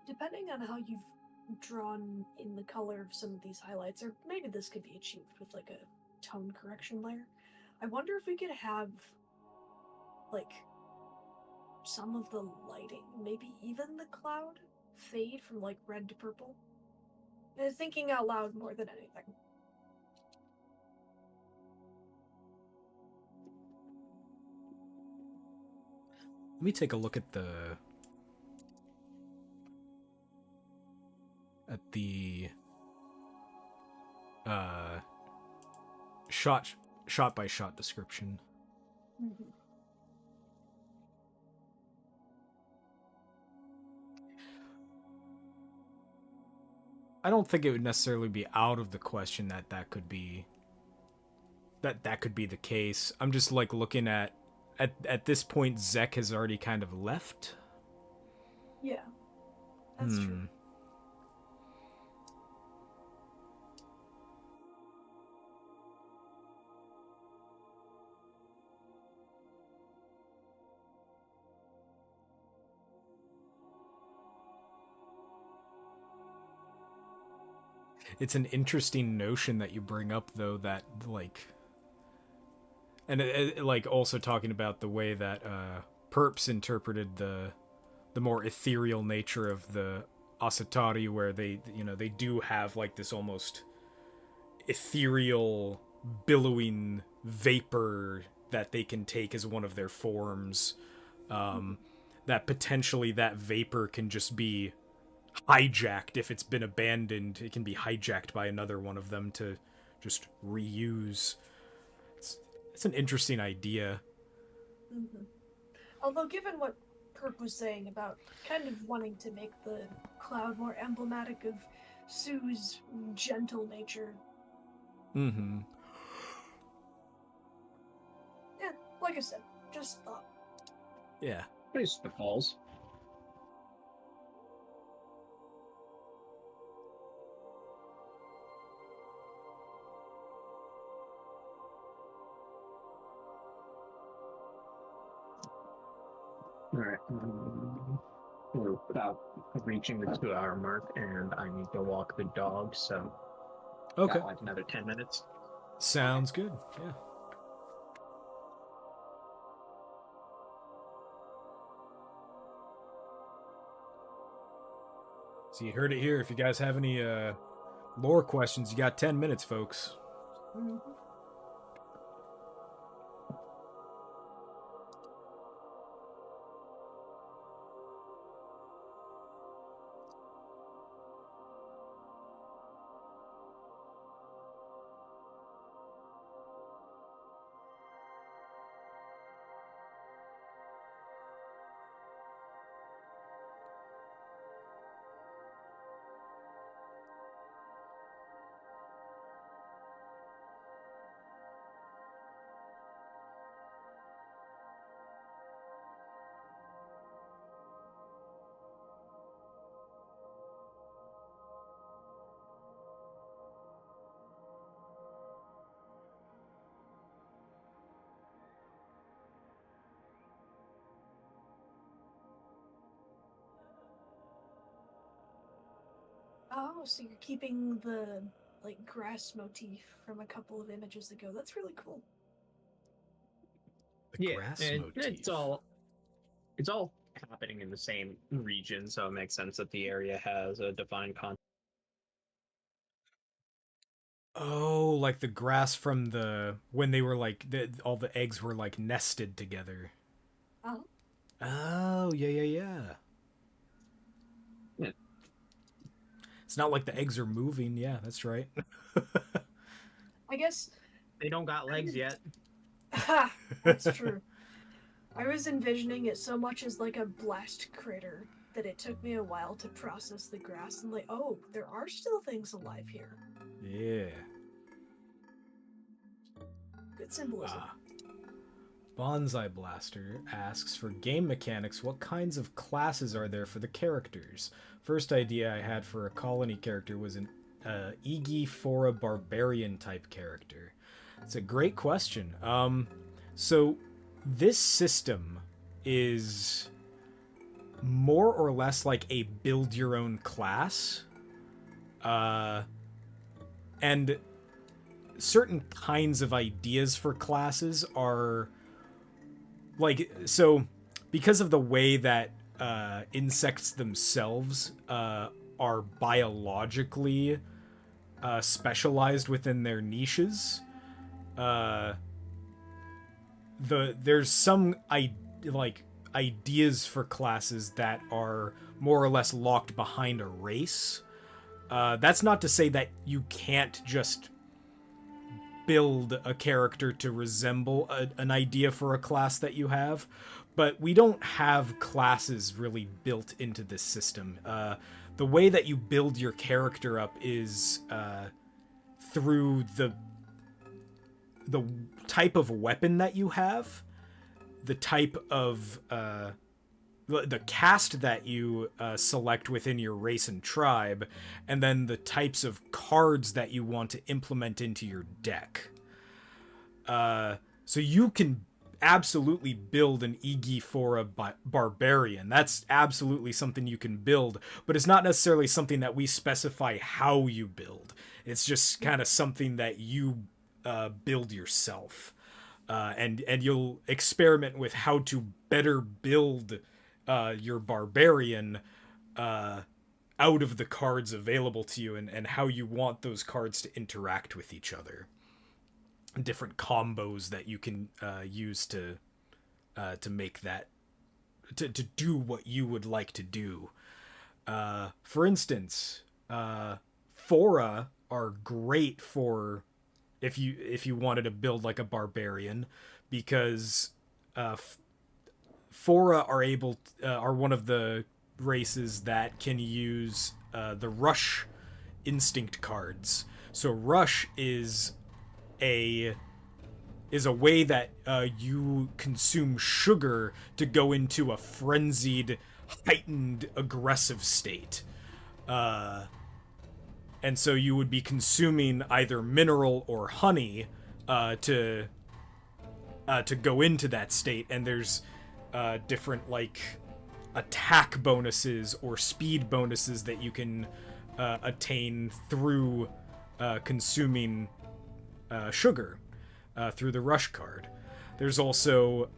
Speaker 3: Depending on how you've drawn in the color of some of these highlights, or maybe this could be achieved with like a tone correction layer, I wonder if we could have like some of the lighting, maybe even the cloud, fade from like red to purple. Thinking out loud more than anything.
Speaker 1: Let me take a look at the shot by shot description.
Speaker 3: Mm-hmm.
Speaker 1: I don't think it would necessarily be out of the question that could be the case. I'm just like looking at this point, Zek has already kind of left.
Speaker 3: Yeah, that's true.
Speaker 1: It's an interesting notion that you bring up, though, that like, and like also talking about the way that Perps interpreted the more ethereal nature of the Asatari, where they do have like this almost ethereal billowing vapor that they can take as one of their forms. That potentially that vapor can just be hijacked if it's been abandoned. It can be hijacked by another one of them to just reuse. It's an interesting idea.
Speaker 3: Mm-hmm. Although, given what Perp was saying about kind of wanting to make the cloud more emblematic of Sue's gentle nature.
Speaker 1: Mm-hmm.
Speaker 3: Yeah, like I said, just thought.
Speaker 1: Yeah.
Speaker 4: Pretty spitballs.
Speaker 2: All right. We're about reaching the 2-hour mark, and I need to walk the dog, so
Speaker 1: Okay.
Speaker 2: got like another 10 minutes.
Speaker 1: Sounds good. Yeah. So you heard it here. If you guys have any lore questions, you got 10 minutes, folks.
Speaker 3: Mhm. Oh, so you're keeping the like grass motif from a couple of images ago. That's really cool.
Speaker 1: The grass
Speaker 2: and
Speaker 1: motif.
Speaker 2: it's all happening in the same region, so it makes sense that the area has a defined context.
Speaker 1: Oh, like the grass from the when they were like all the eggs were like nested together.
Speaker 3: Oh,
Speaker 1: Oh, yeah, yeah, yeah.
Speaker 2: Yeah.
Speaker 1: It's not like the eggs are moving. Yeah, that's right.
Speaker 3: I guess
Speaker 2: They don't got legs yet.
Speaker 3: that's true. I was envisioning it so much as like a blast critter that it took me a while to process the grass and like, oh, there are still things alive here.
Speaker 1: Yeah.
Speaker 3: Good symbolism.
Speaker 1: Ah. Bonsai Blaster asks, for game mechanics, what kinds of classes are there for the characters? First idea I had for a colony character was an Igi Fora Barbarian type character. It's a great question. So this system is more or less like a build your own class. And certain kinds of ideas for classes are like, so because of the way that insects themselves are biologically specialized within their niches, there's some ideas for classes that are more or less locked behind a race. That's not to say that you can't just build a character to resemble an idea for a class that you have, but we don't have classes really built into this system. The way that you build your character up is through the type of weapon that you have, the type of the caste that you select within your race and tribe, and then the types of cards that you want to implement into your deck. So you can absolutely build an Igi Fora Barbarian. That's absolutely something you can build, but it's not necessarily something that we specify how you build. It's just kind of something that you build yourself. And you'll experiment with how to better build your barbarian out of the cards available to you, and how you want those cards to interact with each other. Different combos that you can use to make that to do what you would like to do. For instance, Fora are great for if you wanted to build like a barbarian, because Fora are one of the races that can use the Rush instinct cards. So Rush is a way that you consume sugar to go into a frenzied, heightened, aggressive state. And so you would be consuming either mineral or honey to go into that state. And there's different like attack bonuses or speed bonuses that you can attain through consuming sugar through the rush card. There's also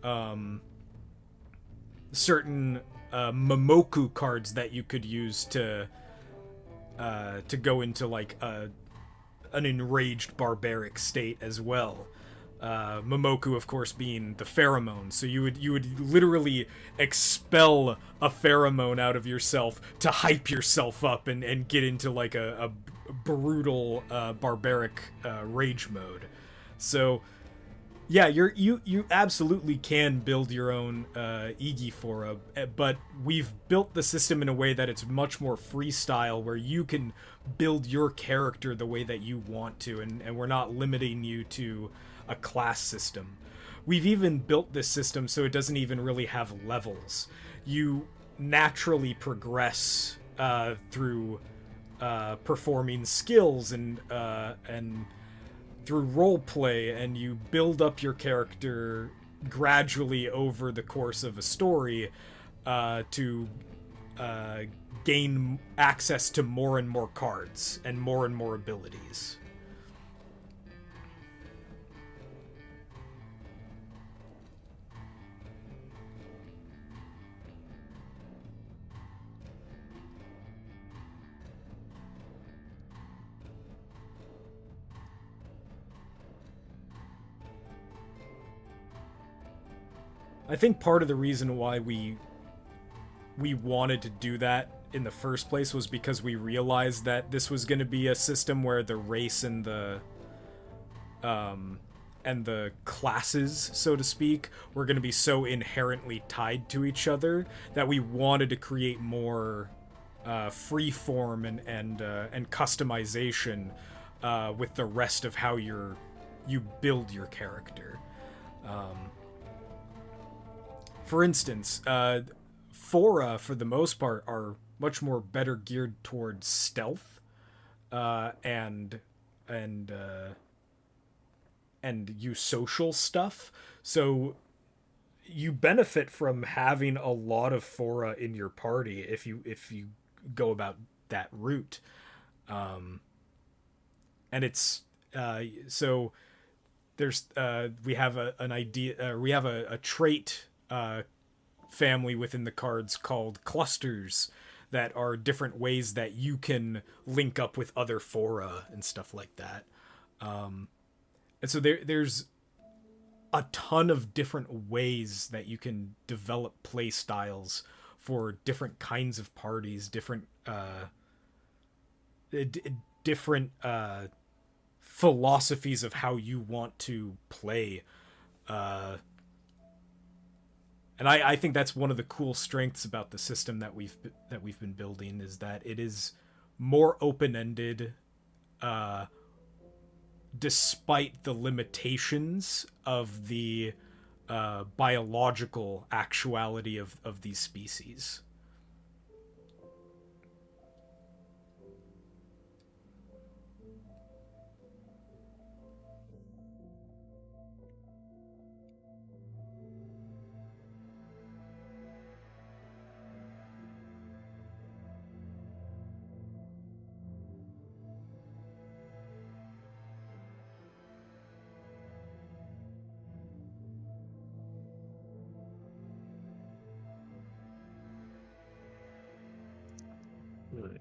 Speaker 1: certain Momoku cards that you could use to go into like an enraged barbaric state as well. Momoku, of course, being the pheromone. So you would literally expel a pheromone out of yourself to hype yourself up and get into like a brutal barbaric rage mode. So yeah, you absolutely can build your own Igiphora, but we've built the system in a way that it's much more freestyle, where you can build your character the way that you want to, and we're not limiting you to a class system. We've even built this system so it doesn't even really have levels. You naturally progress through performing skills and through role play, and you build up your character gradually over the course of a story to gain access to more and more cards and more abilities. I think part of the reason why we wanted to do that in the first place was because we realized that this was going to be a system where the race and the classes, so to speak, were going to be so inherently tied to each other that we wanted to create more free form and customization with the rest of how you build your character. For instance, Fora, for the most part, are much more better geared towards stealth, and use social stuff. So you benefit from having a lot of Fora in your party if you go about that route. And it's so there's we have an idea. We have a trait family within the cards called clusters that are different ways that you can link up with other fora and stuff like that. And so there's a ton of different ways that you can develop play styles for different kinds of parties, different philosophies of how you want to play. And I think that's one of the cool strengths about the system that we've been building, is that it is more open-ended, despite the limitations of the biological actuality of these species.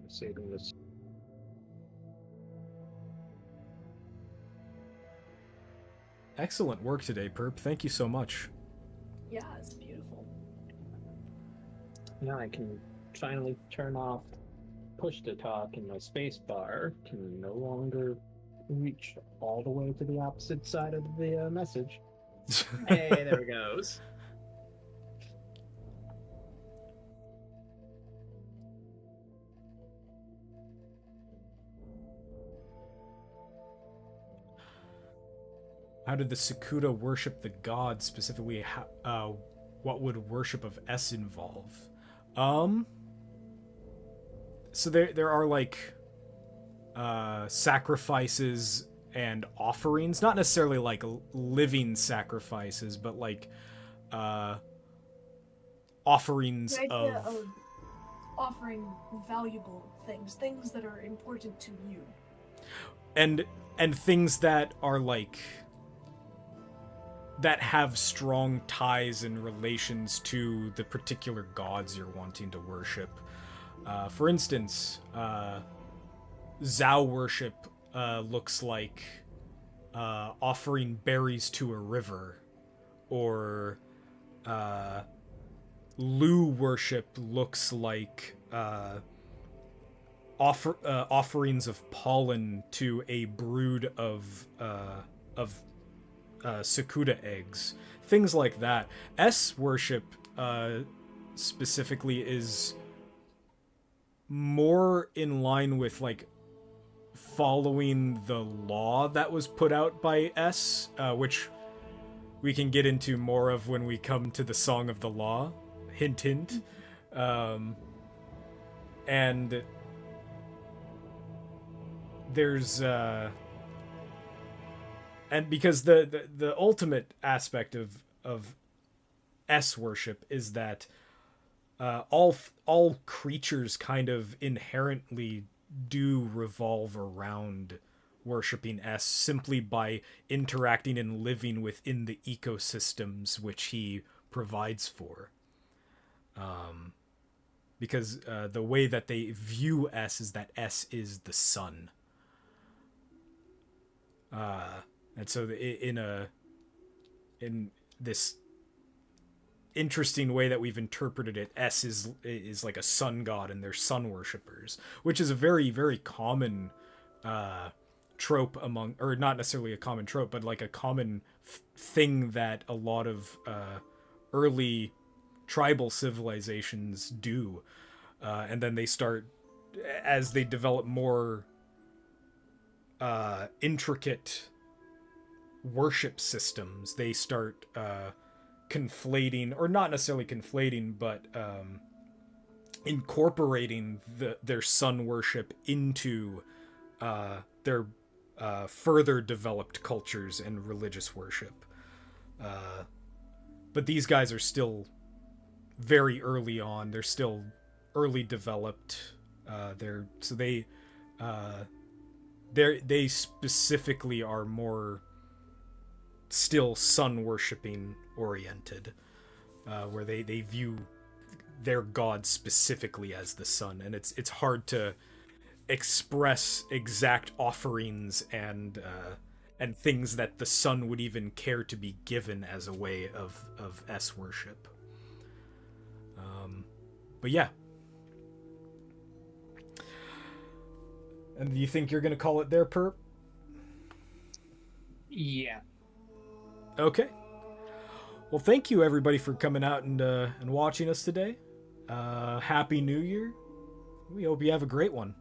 Speaker 2: Saving this.
Speaker 1: Excellent work today, Perp. Thank you so much.
Speaker 3: Yeah, it's beautiful.
Speaker 4: Now I can finally turn off push to talk, and my space bar can no longer reach all the way to the opposite side of the message. Hey, there it goes.
Speaker 1: How did the Sakuda worship the gods? Specifically, what would worship of S involve? So there are like sacrifices and offerings, not necessarily like living sacrifices, but like offerings
Speaker 3: The idea
Speaker 1: of
Speaker 3: of offering valuable things that are important to you.
Speaker 1: and things that are like that have strong ties and relations to the particular gods you're wanting to worship. For instance, Zhao worship looks like offering berries to a river, or Lu worship looks like offerings of pollen to a brood of Sakuda eggs, things like that. S worship specifically is more in line with like following the law that was put out by S, which we can get into more of when we come to the Song of the Law. Hint, hint. And there's and because the ultimate aspect of S worship is that all creatures kind of inherently do revolve around worshiping S simply by interacting and living within the ecosystems which he provides for. Because the way that they view S is that S is the sun. And so in this interesting way that we've interpreted it, S is like a sun god and they're sun worshippers, which is a very, very common trope among, or not necessarily a common trope, but like a common thing that a lot of early tribal civilizations do. And then they start, as they develop more intricate worship systems, they start conflating, or not necessarily conflating, but incorporating their sun worship into their further developed cultures and religious worship. But these guys are still very early on. They're still early developed. They specifically are more still sun worshipping oriented, where they view their god specifically as the sun, and it's hard to express exact offerings and things that the sun would even care to be given as a way of S worship. But yeah. And do you think you're gonna call it there, Perp?
Speaker 4: Yeah.
Speaker 1: Okay. Well, thank you everybody for coming out and watching us today. Happy New Year. We hope you have a great one.